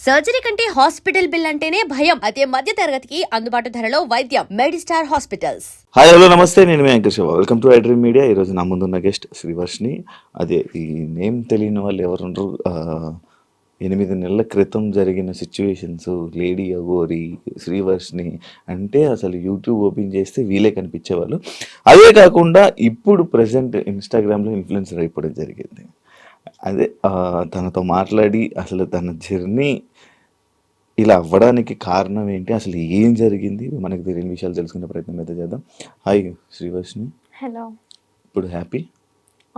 Surgery కంటే hospital bill అంటేనే భయం. అదే మధ్య తరగతికి అందుబాటు ధరలో వైద్యం. Medistar hospitals. హాయ్ హలో నమస్తే, నేను మీ anchor Shiva. Welcome to iDream Media. ఈరోజు నా ముందున్న గెస్ట్ శ్రీవర్షిని. అదే ఈ నేమ్ తెలియని వాళ్ళు ఎవరుండ్రు. 8 నెలల క్రితం జరిగిన సిచ్యువేషన్స్, లేడీ అగోరి, శ్రీవర్షిని అంటే అసలు యూట్యూబ్ ఓపెన్ చేస్తే వీలే కనిపించేవాళ్ళు. అదే కాకుండా ఇప్పుడు ప్రజెంట్ ఇన్స్టాగ్రామ్లో ఇన్ఫ్లుయెన్సర్ అయిపోవడం జరిగింది. అదే తనతో మాట్లాడి అసలు తన జర్నీ ఇలా అవ్వడానికి కారణం ఏంటి, అసలు ఏం జరిగింది, మనకు తెలియని విషయాలు తెలుసుకునే ప్రయత్నం అయితే చేద్దాం. హాయ్ శ్రీవర్షిని. హలో. ఇప్పుడు హ్యాపీ?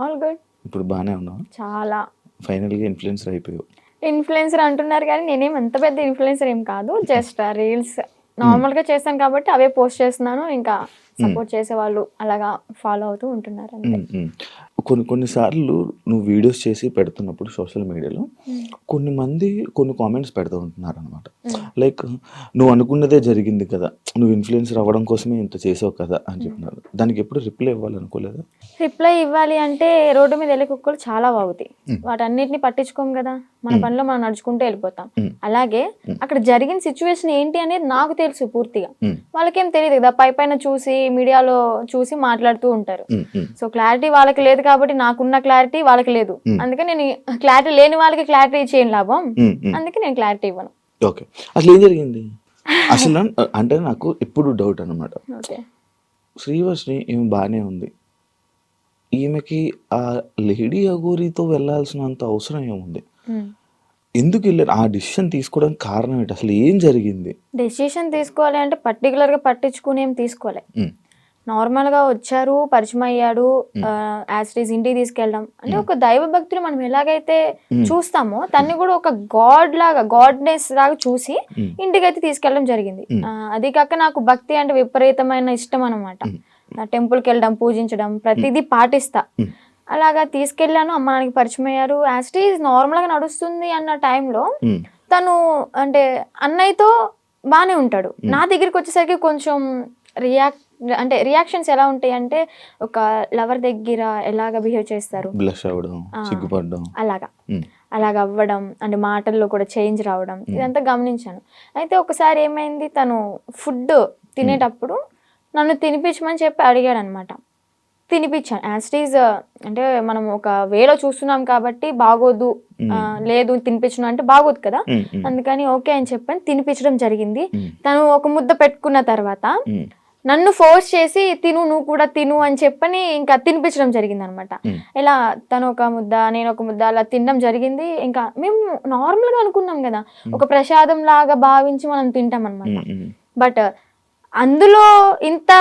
All good. ఇప్పుడు బాగానే ఉన్నావు? చాలా. ఫైనల్గా ఇన్ఫ్లుయెన్సర్ అయిపోయావు. ఇన్ఫ్లుయెన్సర్ అంటున్నారు కానీ నేనేం అంత పెద్ద ఇన్ఫ్లుయెన్సర్ ఏం కాదు. జస్ట్ రీల్స్ నార్మల్గా చేస్తాను కాబట్టి అవే పోస్ట్ చేస్తున్నాను. ఇంకా సపోర్ట్ చేసే వాళ్ళు అలాగా ఫాలో అవుతూ ఉంటున్నారు అంతే. కొన్నిసార్లు నువ్వు వీడియోస్ చేసి పెడుతున్నప్పుడు సోషల్ మీడియాలో కొన్ని కామెంట్స్ పెడుతూ ఉంటున్నారు అనమాట. లైక్ నువ్వు అనుకున్నదే జరిగింది కదా, నువ్వు ఇన్ఫ్లుయెన్సర్ అవ్వడం కోసమే ఇంత చేసావు కదా అని చెప్పినారు. దానికి ఎప్పుడు రిప్లై ఇవ్వాలనుకోలేదా? రిప్లై ఇవ్వాలి అంటే రోడ్డు మీద వెళ్ళే కుక్కలు చాలా వాగుతాయి. వాటన్నిటిని పట్టించుకోం కదా, మన పనిలో మనం నడుచుకుంటూ వెళ్ళిపోతాం. అలాగే అక్కడ జరిగిన సిచ్యువేషన్ ఏంటి అనేది నాకు తెలుసు పూర్తిగా, వాళ్ళకేం తెలియదు కదా. పైన చూసి మీడియాలో చూసి మాట్లాడుతూ ఉంటారు. సో క్లారిటీ వాళ్ళకి లేదు కాబట్టి నాకున్న క్లారిటీ వాళ్ళకి లేదు. అందుకే నేను క్లారిటీ లేని వాళ్ళకి క్లారిటీ చేయను లాభం. అందుకే నేను క్లారిటీ ఇవ్వను. ఓకే, అసలు ఏం జరిగింది అసలు అంటే నాకు ఎప్పుడు డౌట్ అనమాట. శ్రీవర్షిని ఈమె బాగానే ఉంది, ఈమెకి ఆ లేడీ అగోరితో వెళ్ళాల్సినంత అవసరం ఏముంది? ఎందుకు వెళ్ళారు? ఆ డిసిషన్ తీసుకోవడానికి కారణం ఏంటి? అసలు ఏం జరిగింది? డెసిషన్ తీసుకోవాలి అంటే పర్టికులర్గా పట్టించుకుని ఏం తీసుకోవాలి. నార్మల్గా వచ్చారు, పరిచయం అయ్యాడు, యాజ్ ఇంటికి తీసుకెళ్ళడం అంటే ఒక దైవ భక్తులు మనం ఎలాగైతే చూస్తామో తన్ని కూడా ఒక గాడ్నెస్ లాగా చూసి ఇంటికి అయితే తీసుకెళ్ళడం జరిగింది. అది కాక నాకు భక్తి అంటే విపరీతమైన ఇష్టం అనమాట. టెంపుల్కి వెళ్ళడం, పూజించడం ప్రతిదీ పాటిస్తా. అలాగా తీసుకెళ్ళాను, అమ్మ నాన్నకి పరిచయం అయ్యారు. యాజ్ నార్మల్గా నడుస్తుంది అన్న టైంలో తను అంటే అన్నయ్యతో బాగానే ఉంటాడు. నా దగ్గరికి వచ్చేసరికి కొంచెం రియాక్షన్స్ ఎలా ఉంటాయి అంటే ఒక లవర్ దగ్గర ఎలాగ బిహేవ్ చేస్తారు, అలాగ అవ్వడం అంటే మాటల్లో కూడా చేంజ్ రావడం, ఇదంతా గమనించాను. అయితే ఒకసారి ఏమైంది, తను ఫుడ్ తినేటప్పుడు నన్ను తినిపించమని చెప్పి అడిగాడు అనమాట. తినిపించాను. యాజ్ అంటే మనం ఒక వేలో చూస్తున్నాం కాబట్టి బాగోదు, లేదు తినిపించను అంటే బాగోదు కదా, అందుకని ఓకే అని చెప్పని తినిపించడం జరిగింది. తను ఒక ముద్ద పెట్టుకున్న తర్వాత నన్ను ఫోర్స్ చేసి నువ్వు కూడా తిను అని చెప్పని ఇంకా తినిపించడం జరిగింది అనమాట. ఇలా తను ఒక ముద్ద, నేను ఒక ముద్ద అలా తినడం జరిగింది. ఇంకా మేము నార్మల్గా అనుకున్నాం కదా, ఒక ప్రసాదం లాగా భావించి మనం తింటాం అనమాట. బట్ అందులో ఇంత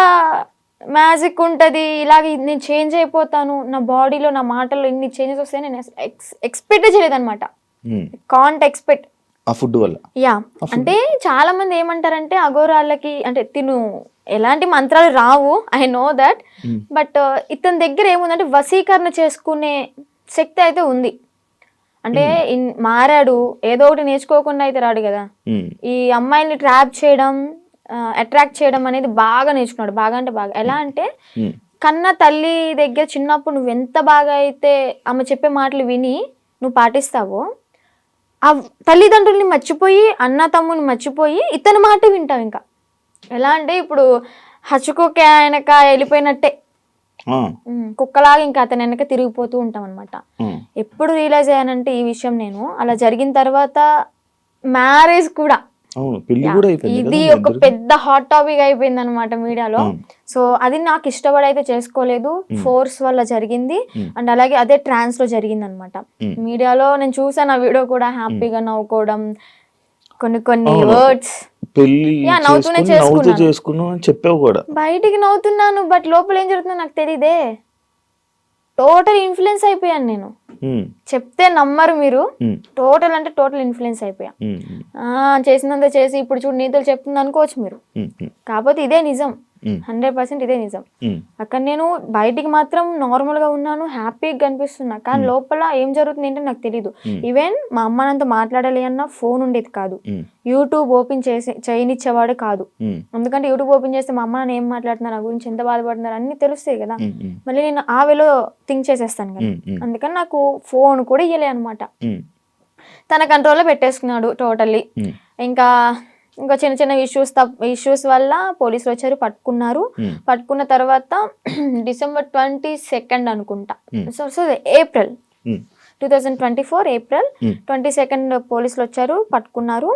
మ్యాజిక్ ఉంటుంది, ఇలాగ నేను చేంజ్ అయిపోతాను, నా బాడీలో నా మాటల్లో ఇన్ని చేంజెస్ వస్తాయని నేను ఎక్స్పెక్ట్ చేయలేదు అనమాట. కాంట్ ఎక్స్పెక్ట్ ఆ ఫుడ్ వల్ల. యా, అంటే చాలా మంది ఏమంటారంటే అఘోరాళ్ళకి అంటే తిను ఎలాంటి మంత్రాలు రావు, ఐ నో దట్. బట్ ఇతని దగ్గర ఏముందంటే వశీకరణ చేసుకునే శక్తి అయితే ఉంది. అంటే మారాడు, ఏదో ఒకటి నేర్చుకోకుండా అయితే రాడు కదా. ఈ అమ్మాయిల్ని ట్రాప్ చేయడం, అట్రాక్ట్ చేయడం అనేది బాగా నేర్చుకున్నాడు. బాగా అంటే బాగా. ఎలా అంటే కన్న తల్లి దగ్గర చిన్నప్పుడు నువ్వు ఎంత బాగా అయితే ఆమె చెప్పే మాటలు విని నువ్వు పాటిస్తావో, ఆ తల్లిదండ్రుల్ని మర్చిపోయి, అన్న తమ్ముని మర్చిపోయి ఇతని మాట వింటావు. ఇంకా ఎలా అంటే ఇప్పుడు హచ్చుకోక వెనక వెళ్ళిపోయినట్టే, కుక్కలాగా ఇంకా అతని వెనక తిరిగిపోతూ ఉంటాం అనమాట. ఎప్పుడు రియలైజ్ అయ్యానంటే ఈ విషయం నేను అలా జరిగిన తర్వాత మ్యారేజ్ కూడా ఇది ఒక పెద్ద హాట్ టాపిక్ అయిపోయింది అనమాట మీడియాలో. సో అది నాకు ఇష్టపడి అయితే చేసుకోలేదు, ఫోర్స్ వల్ల జరిగింది. అండ్ అలాగే అదే ట్రాన్స్ లో జరిగింది అనమాట. మీడియాలో నేను చూసాను ఆ వీడియో కూడా, హ్యాపీగా నవ్వుకోవడం, కొన్ని వర్డ్స్ నవ్వుతూనే చేసుకున్నాను, బయటికి నవ్వుతున్నాను, బట్ లోపల ఏం జరుగుతుందో నాకు తెలియదే. టోటల్ ఇన్ఫ్లుయెన్స్ అయిపోయాను నేను. చెప్తే నమ్మరు మీరు, టోటల్ అంటే టోటల్ ఇన్ఫ్లుయెన్స్ అయిపోయా. చేసినంత చేసి ఇప్పుడు చూడు నీతులు చెప్తుంది అనుకోవచ్చు మీరు, కాకపోతే ఇదే నిజం. 100% ఇదే నిజం. అక్కడ నేను బయటికి మాత్రం నార్మల్ గా ఉన్నాను, హ్యాపీగా కనిపిస్తున్నా, కానీ లోపల ఏం జరుగుతుంది ఏంటో నాకు తెలీదు. ఈవెన్ మా అమ్మ నాతో మాట్లాడాలి అన్న ఫోన్ ఉండేది కాదు, యూట్యూబ్ ఓపెన్ చేయనిచ్చేవాడు కాదు. ఎందుకంటే యూట్యూబ్ ఓపెన్ చేస్తే మా అమ్మ నాన్న ఏం మాట్లాడుతున్నారు, నా గురించి ఎంత బాధపడుతున్నారు అన్ని తెలుస్తాయి కదా. మళ్ళీ నేను ఆ వేలో థింక్ చేసేస్తాను కదా, అందుకని నాకు ఫోన్ కూడా ఇయ్యలే అనమాట. తన కంట్రోల్లో పెట్టేసుకున్నాడు టోటల్లీ. ఇంకా ఇంకా చిన్న చిన్న ఇష్యూస్ వల్ల పోలీసులు వచ్చారు, పట్టుకున్నారు. పట్టుకున్న తర్వాత December 22 అనుకుంటా, సో ఏప్రిల్ 2024 ఏప్రిల్ 22 పోలీసులు వచ్చారు, పట్టుకున్నారు.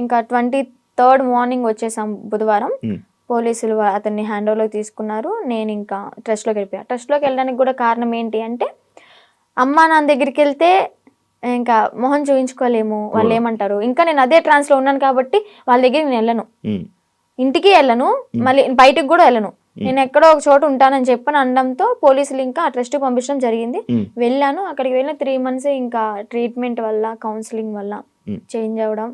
ఇంకా 23rd మార్నింగ్ వచ్చేసాం బుధవారం. పోలీసులు అతన్ని హ్యాండ్ ఓవర్లోకి తీసుకున్నారు. నేను ఇంకా ట్రస్ట్లోకి వెళ్ళిపోయాను. ట్రస్ట్లోకి వెళ్ళడానికి కూడా కారణం ఏంటి అంటే, అమ్మా నాన్న దగ్గరికి వెళ్తే ఇంకా మొహం చూపించుకోలేము, వాళ్ళు ఏమంటారు. ఇంకా నేను అదే ట్రాన్స్లో ఉన్నాను కాబట్టి వాళ్ళ దగ్గరికి నేను వెళ్ళను, ఇంటికి వెళ్ళను, మళ్ళీ బయటకు కూడా వెళ్ళను. నేను ఎక్కడో ఒక చోట ఉంటానని చెప్పని అనడంతో పోలీసులు ఇంకా ఆ ట్రస్ట్కి పంపించడం జరిగింది. వెళ్ళాను. అక్కడికి వెళ్ళిన 3 months ఇంకా ట్రీట్మెంట్ వల్ల, కౌన్సిలింగ్ వల్ల చేంజ్ అవ్వడం,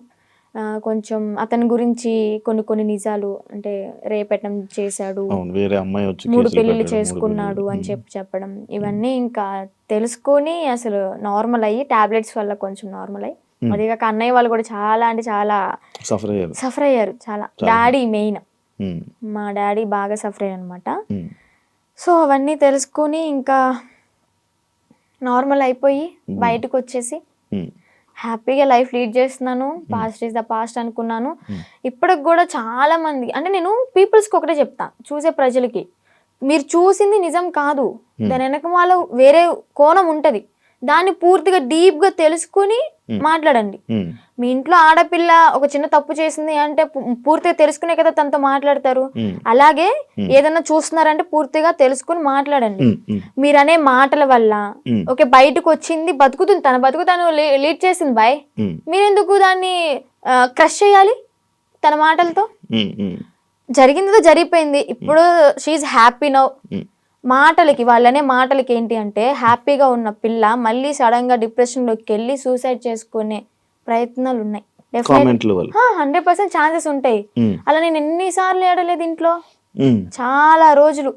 కొంచెం అతని గురించి కొన్ని నిజాలు, అంటే రేపెట్టడం చేశాడు, వేరే అమ్మాయి వచ్చి 3 పెళ్లిళ్ళు చేసుకున్నాడు అని చెప్పడం, ఇవన్నీ ఇంకా తెలుసుకొని అసలు నార్మల్ అయ్యి, టాబ్లెట్స్ వల్ల కొంచెం నార్మల్ అయ్యి, అదిగాక అన్నయ్య వాళ్ళు కూడా చాలా అంటే చాలా సఫర్ అయ్యారు. చాలా డాడీ మెయిన్, మా డాడీ బాగా సఫర్ అయ్యారు అనమాట. సో అవన్నీ తెలుసుకొని ఇంకా నార్మల్ అయిపోయి బయటకు వచ్చేసి హ్యాపీగా లైఫ్ లీడ్ చేస్తున్నాను. పాస్ట్ ఈజ్ ద పాస్ట్ అనుకున్నాను. ఇప్పటికి కూడా చాలా మంది, అంటే నేను పీపుల్స్కి ఒకటే చెప్తా, చూసే ప్రజలకి, మీరు చూసింది నిజం కాదు, దాని వెనకమాల వేరే కోణం ఉంటుంది, దాన్ని పూర్తిగా డీప్గా తెలుసుకుని మాట్లాడండి. మీ ఇంట్లో ఆడపిల్ల ఒక చిన్న తప్పు చేసింది అంటే పూర్తిగా తెలుసుకునే కదా తనతో మాట్లాడతారు. అలాగే ఏదైనా చూస్తున్నారంటే పూర్తిగా తెలుసుకుని మాట్లాడండి. మీరనే మాటల వల్ల ఓకే బయటకు వచ్చింది, బతుకుతుంది, తన బతుకు తను లీడ్ చేసింది బాయ్, మీరెందుకు దాన్ని క్రష్ చేయాలి తన మాటలతో? జరిగిందితో జరిగిపోయింది. ఇప్పుడు షీఈ్ హ్యాపీ నౌ. మాటలకి, వాళ్ళనే మాటలకి ఏంటి అంటే, హ్యాపీగా ఉన్న పిల్ల మళ్ళీ సడన్ గా డిప్రెషన్లోకి వెళ్ళి సూసైడ్ చేసుకునే ప్రయత్నాలు ఉన్నాయి. 100% ఛాన్సెస్ ఉంటాయి. అలా నేను ఎన్నిసార్లు ఏడలేదు ఇంట్లో, చాలా రోజులు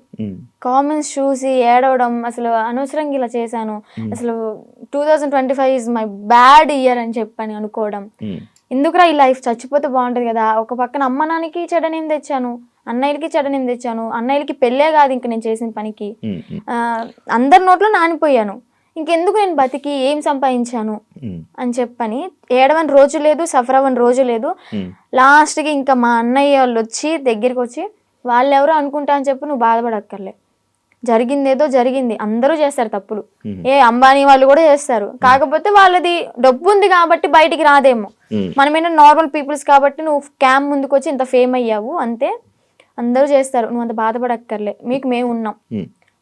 కామెంట్స్ చూసి ఏడవడం, అసలు అనవసరంగా ఇలా చేశాను, అసలు 2025 ఈజ్ మై బ్యాడ్ ఇయర్ అని చెప్పని అనుకోవడం, ఎందుకురా ఈ లైఫ్, చచ్చిపోతే బాగుంటది కదా. ఒక పక్కన అమ్మ నాన్నకి చెడ్డనేం తెచ్చాను, అన్నయ్యలకి చెడ్డనేం తెచ్చాను, అన్నయ్యలకి పెళ్ళే కాదు ఇంక నేను చేసిన పనికి, అందరి నోట్లో నానిపోయాను, ఇంకెందుకు నేను బతికి ఏం సంపాదించాను అని చెప్పని ఏడవని రోజు లేదు, సఫర్ అవ్వని రోజు లేదు. లాస్ట్కి ఇంకా మా అన్నయ్య వాళ్ళు వచ్చి దగ్గరికి వచ్చి, వాళ్ళెవరో అనుకుంటా అని చెప్పి నువ్వు బాధపడక్కర్లే, జరిగిందేదో జరిగింది, అందరూ చేస్తారు తప్పులు, అంబానీ వాళ్ళు కూడా చేస్తారు, కాకపోతే వాళ్ళది డబ్బు ఉంది కాబట్టి బయటికి రాదేమో, మనమేనా నార్మల్ పీపుల్స్ కాబట్టి నువ్వు క్యామ్ ముందుకు వచ్చి ఇంత ఫేమ్ అయ్యావు అంతే, అందరూ చేస్తారు, నువ్వు అంత బాధపడక్కర్లే, మీకు మేము ఉన్నాం,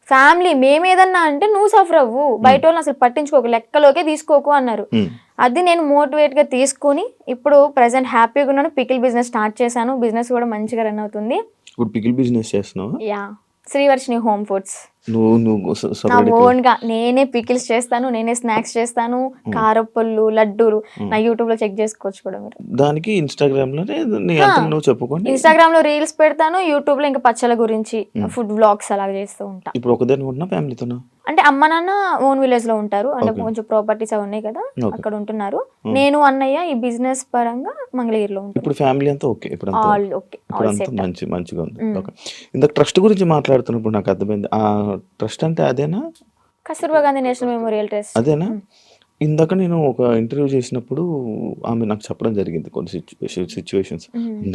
ఫ్యామిలీ మేమేదన్నా అంటే నువ్వు సఫర్ అవ్వు, బయట వాళ్ళని అసలు పట్టించుకోకు, లెక్కలోకే తీసుకోకు అన్నారు. అది నేను మోటివేట్ గా తీసుకుని ఇప్పుడు ప్రెసెంట్ హ్యాపీగా ఉన్నాను. పికిల్ బిజినెస్ స్టార్ట్ చేశాను, బిజినెస్ కూడా మంచిగా రన్ అవుతుంది. ఇప్పుడు పికిల్ బిజినెస్ చేస్తున్నావు? Yeah, Srivarshini home foods. నా ఓన్ గా నేనే పికిల్స్ చేస్తాను, నేనే స్నాక్స్ చేస్తాను, కారప్పళ్ళు, లడ్డూలు, నా యూట్యూబ్ లో చెక్ చేసుకోవచ్చు కూడా మీరు. దానికి ఇన్స్టాగ్రామ్ లో రీల్స్ పెడతాను, యూట్యూబ్ లో ఇంకా పచ్చల గురించి ఫుడ్ వ్లాగ్స్ అలాగ చేస్తూ ఉంటా. ఇప్పుడు ఒకదాని ఉన్నా ఫ్యామిలీతో? అంటే అమ్మ నాన్న ఓన్ విలేజ్ లో ఉంటారు, అంటే కొంచెం ప్రాపర్టీస్ అవి ఉన్నాయి కదా అక్కడ ఉంటున్నారు. నేను అన్నయ్య ఈ బిజినెస్ పరంగా మంగళగిరిలో ఉంటాను. ఇప్పుడు ఫ్యామిలీ అంతా ఓకే? ఇప్పుడు ఆల్ ఓకే, మంచిగా ఉంది. ఇందాక ట్రస్ట్ గురించి మాట్లాడుతున్నప్పుడు నాకు అర్థమైంది, ఆ ట్రస్ట్ అంటే అదేనా? Kasturba Gandhi national memorial trust అదేనా? ఇందాక నేను ఒక ఇంటర్వ్యూ చేసినప్పుడు ఆమె నాకు చెప్పడం జరిగింది కొన్ని సిచ్యువేషన్స్.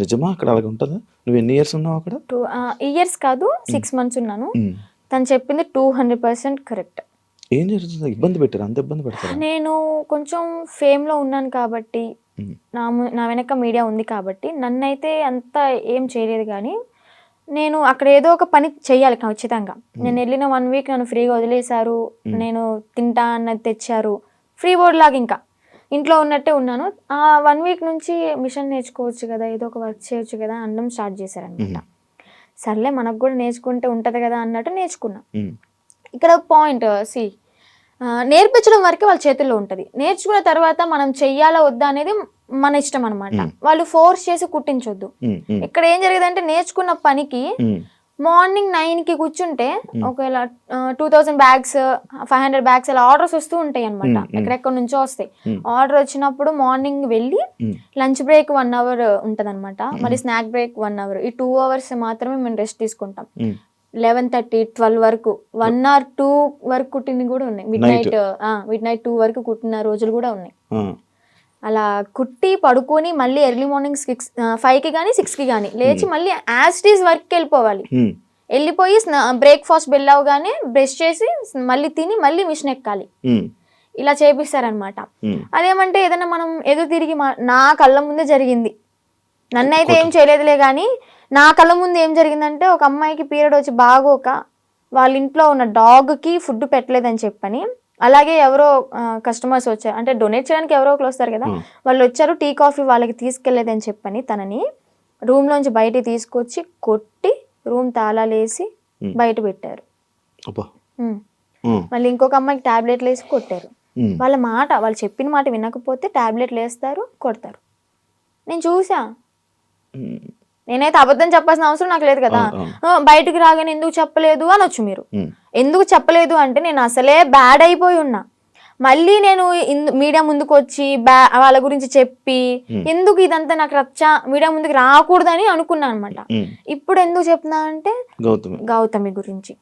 నిజమా అక్కడ అలాగే ఉంటుందా? నువ్వు ఎన్ని ఇయర్స్ ఉన్నావు అక్కడ? 2 years కాదు, 6 months ఉన్నాను. తను చెప్పింది 200% కరెక్ట్. ఏం జరుగుతుంది? ఇబ్బంది పెట్టారు? అంత ఇబ్బంది పెడతారు? నేను కొంచెం ఫేమ్ లో ఉన్నాను కాబట్టి, నా వెనక మీడియా ఉంది కాబట్టి నన్నైతే అంత ఏం చేయలేదు. కానీ నేను అక్కడ ఏదో ఒక పని చెయ్యాలి ఖచ్చితంగా. నేను వెళ్ళిన 1 week నన్ను ఫ్రీగా వదిలేశారు, నేను తింటా అన్నది తెచ్చారు, ఫ్రీ బోర్డ్ లాగా ఇంకా ఇంట్లో ఉన్నట్టే ఉన్నాను. ఆ 1 week నుంచి మిషన్ నేర్చుకోవచ్చు కదా, ఏదో ఒక వర్క్ చేయొచ్చు కదా అనడం స్టార్ట్ చేశారనమాట. సర్లే మనకు కూడా నేర్చుకుంటే ఉంటుంది కదా అన్నట్టు నేర్చుకున్నా. ఇక్కడ పాయింట్ నేర్పించడం వరకే వాళ్ళ చేతుల్లో ఉంటుంది. నేర్చుకున్న తర్వాత మనం చెయ్యాలా వద్దా అనేది మన ఇష్టం అనమాట. వాళ్ళు ఫోర్స్ చేసి కుట్టించొద్దు. ఇక్కడ ఏం జరిగేదంటే, నేర్చుకున్న పనికి మార్నింగ్ 9కి కూర్చుంటే ఒకవేళ 2000 bags 500 bags అలా ఆర్డర్స్ వస్తూ ఉంటాయి అనమాట. ఎక్కడెక్కడ నుంచో వస్తాయి. ఆర్డర్ వచ్చినప్పుడు మార్నింగ్ వెళ్ళి లంచ్ బ్రేక్ 1 hour ఉంటది అనమాట, మరి స్నాక్ బ్రేక్ 1 hour, ఈ 2 hours మాత్రమే మేము రెస్ట్ తీసుకుంటాం. 11:30 12 వరకు 1 or 2 వరకు కుట్టినవి కూడా ఉన్నాయి. మిడ్ నైట్ 2 వరకు కుట్టిన రోజులు కూడా ఉన్నాయి. అలా కుట్టి పడుకొని మళ్ళీ ఎర్లీ మార్నింగ్ 5కి కానీ 6కి కానీ లేచి మళ్ళీ యాస్టీస్ వర్క్కి వెళ్ళిపోవాలి. వెళ్ళిపోయి బ్రేక్ఫాస్ట్ బెల్ అవగానే బ్రష్ చేసి మళ్ళీ తిని మళ్ళీ మిషన్ ఎక్కాలి. ఇలా చేపిస్తారనమాట. అదేమంటే ఏదైనా మనం ఎదురు తిరిగి నా కళ్ళ ముందే జరిగింది, నన్నైతే ఏం చేయలేదులే కానీ నా కళ్ళ ముందు ఏం జరిగిందంటే ఒక అమ్మాయికి పీరియడ్ వచ్చి బాగోక వాళ్ళ ఇంట్లో ఉన్న డాగ్కి ఫుడ్ పెట్టలేదని చెప్పని, అలాగే ఎవరో కస్టమర్స్ వచ్చారు, అంటే డొనేట్ చేయడానికి ఎవరో ఒకరు వస్తారు కదా, వాళ్ళు వచ్చారు టీ కాఫీ వాళ్ళకి తీసుకెళ్లేదని చెప్పని తనని రూమ్లోంచి బయటికి తీసుకొచ్చి కొట్టి రూమ్ తాళాలేసి బయట పెట్టారు. మళ్ళీ ఇంకొక అమ్మాయికి టాబ్లెట్లు వేసి కొట్టారు. వాళ్ళ మాట, వాళ్ళు చెప్పిన మాట వినకపోతే టాబ్లెట్లు వేస్తారు, కొడతారు. నేను చూసా. నేనైతే అబద్ధం చెప్పాల్సిన అవసరం నాకు లేదు కదా. బయటకు రాగానే ఎందుకు చెప్పలేదు అనొచ్చు మీరు. ఎందుకు చెప్పలేదు అంటే నేను అసలే బ్యాడ్ అయిపోయి ఉన్నా. మళ్ళీ నేను మీడియా ముందుకు వచ్చి వాళ్ళ గురించి చెప్పి ఎందుకు ఇదంతా నాకు మీడియా ముందుకు రాకూడదని అనుకున్నా అనమాట. ఇప్పుడు ఎందుకు చెప్తున్నా అంటే గౌతమి గురించి.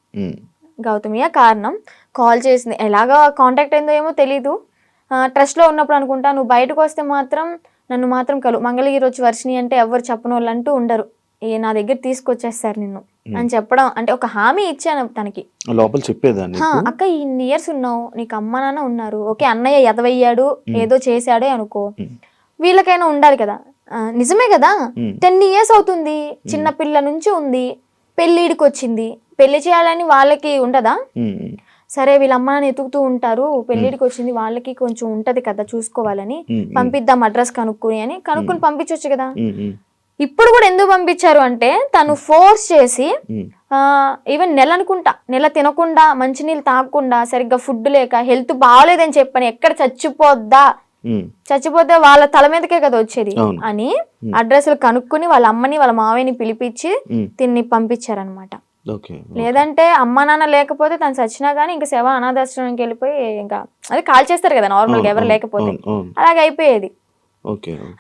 గౌతమియే కారణం. కాల్ చేసింది, ఎలాగా కాంటాక్ట్ అయిందో ఏమో తెలీదు. ట్రస్ట్లో ఉన్నప్పుడు అనుకుంటా, నువ్వు బయటకు వస్తే మాత్రం నన్ను మాత్రం మంగళగిరి వచ్చి వర్షిని అంటే ఎవరు చెప్పని వాళ్ళు అంటూ ఉండరు, నా దగ్గర తీసుకొచ్చేస్తారు నిన్ను అని చెప్పడం. అంటే ఒక హామీ ఇచ్చాను తనకి. లోపల చెప్పేదాన్ని, అక్క ఇన్ని ఇయర్స్ ఉన్నావు, నీకు అమ్మ నాన్న ఉన్నారు, ఓకే అన్నయ్య ఎదవయ్యాడు ఏదో చేశాడే అనుకో, వీళ్ళకైనా ఉండాలి కదా. నిజమే కదా, 10 years అవుతుంది, చిన్న పిల్ల నుంచి ఉంది, పెళ్ళిడికి వచ్చింది, పెళ్లి చేయాలని వాళ్ళకి ఉండదా? సరే వీళ్ళ అమ్మ నాన్న ఎతుకుతూ ఉంటారు, పెళ్ళిడికి వచ్చింది వాళ్ళకి కొంచెం ఉంటది కదా చూసుకోవాలని, పంపిద్దాం అడ్రస్ కనుక్కుని పంపించవచ్చు కదా. ఇప్పుడు కూడా ఎందుకు పంపించారు అంటే తను ఫోర్స్ చేసి ఈవెన్ నెల తినకుండా మంచినీళ్ళు తాగకుండా సరిగ్గా ఫుడ్ లేక హెల్త్ బాగాలేదని చెప్పని ఎక్కడ చచ్చిపోతే వాళ్ళ తల మీదకే కదా వచ్చేది అని అడ్రస్లు కనుక్కుని వాళ్ళ అమ్మని వాళ్ళ మావయ్యని పిలిపించి తిన్ని పంపించారనమాట. లేదంటే అమ్మ నాన్న లేకపోతే తను చచ్చినా గానీ ఇంకా శవ అనాథాశ్రమానికి వెళ్ళిపోయి ఇంకా అది కాల్ చేస్తారు కదా నార్మల్ గా ఎవరు లేకపోతే, అలాగే అయిపోయేది.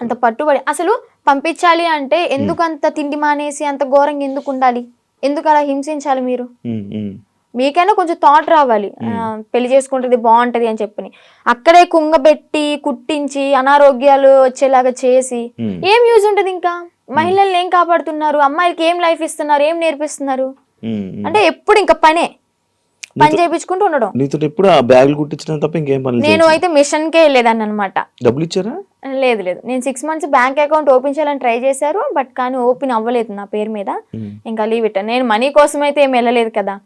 అంత పట్టుబడి అసలు పంపించాలి అంటే ఎందుకు అంత తిండి మానేసి అంత ఘోరంగా ఎందుకు ఉండాలి, ఎందుకు అలా హింసించాలి? మీరు మీకైనా కొంచెం థాట్ రావాలి, పెళ్లి చేసుకుంటుంది బాగుంటది అని చెప్పని. అక్కడే కుంగబెట్టి కుట్టించి అనారోగ్యాలు వచ్చేలాగా చేసి ఏం యూజ్ ఉంటది? ఇంకా మహిళల్ని ఏం కాపాడుతున్నారు? అమ్మాయిలకి ఏం లైఫ్ ఇస్తున్నారు? ఏం నేర్పిస్తున్నారు? అంటే ఎప్పుడు ఇంకా పని చేయించుకుంటూ ఉండడం. నీతో ఎప్పుడు ఆ బ్యాగులు కుట్టించడం తప్ప ఇంకేం పని? నేను అయితే మిషన్ కే వెళ్ళేదాన్ని అనమాట. డబ్బులు ఇచ్చారా? లేదు, నేను 6 months బ్యాంక్ అకౌంట్ ఓపెన్ చేయాలని ట్రై చేశారు, బట్ కానీ ఓపెన్ అవ్వలేదు నా పేరు మీద. ఇంకా లీవ్ ఇట్. నేను మనీ కోసం అయితే ఏం వెళ్ళలేదు కదా,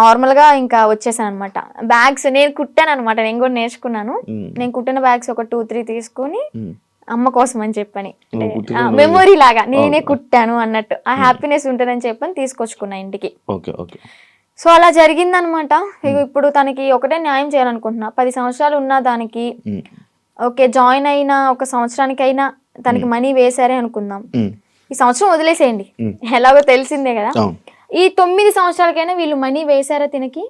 నార్మల్ గా ఇంకా వచ్చేసాను అనమాట. బ్యాగ్స్ నేను కుట్టాను అనమాట, నేను కూడా నేర్చుకున్నాను. నేను కుట్టిన బ్యాగ్స్ ఒక 2-3 తీసుకుని అమ్మ కోసం అని చెప్పని, మెమొరీ లాగా నేనే కుట్టాను అన్నట్టు ఆ హ్యాపీనెస్ ఉంటుందని చెప్పని తీసుకొచ్చుకున్నా ఇంటికి. సో అలా జరిగిందనమాట. ఇప్పుడు తనకి ఒకటే న్యాయం చేయాలనుకుంటున్నా. 10 సంవత్సరాలు ఉన్న దానికి ఓకే జాయిన్ అయిన 1 సంవత్సరానికైనా తనకి మనీ వేసారే అనుకుందాం, ఈ సంవత్సరం వదిలేసేయండి, ఎలాగో తెలిసిందే కదా. ఈ 9 సంవత్సరాలకైనా వీళ్ళు మనీ వేసారా తినకి?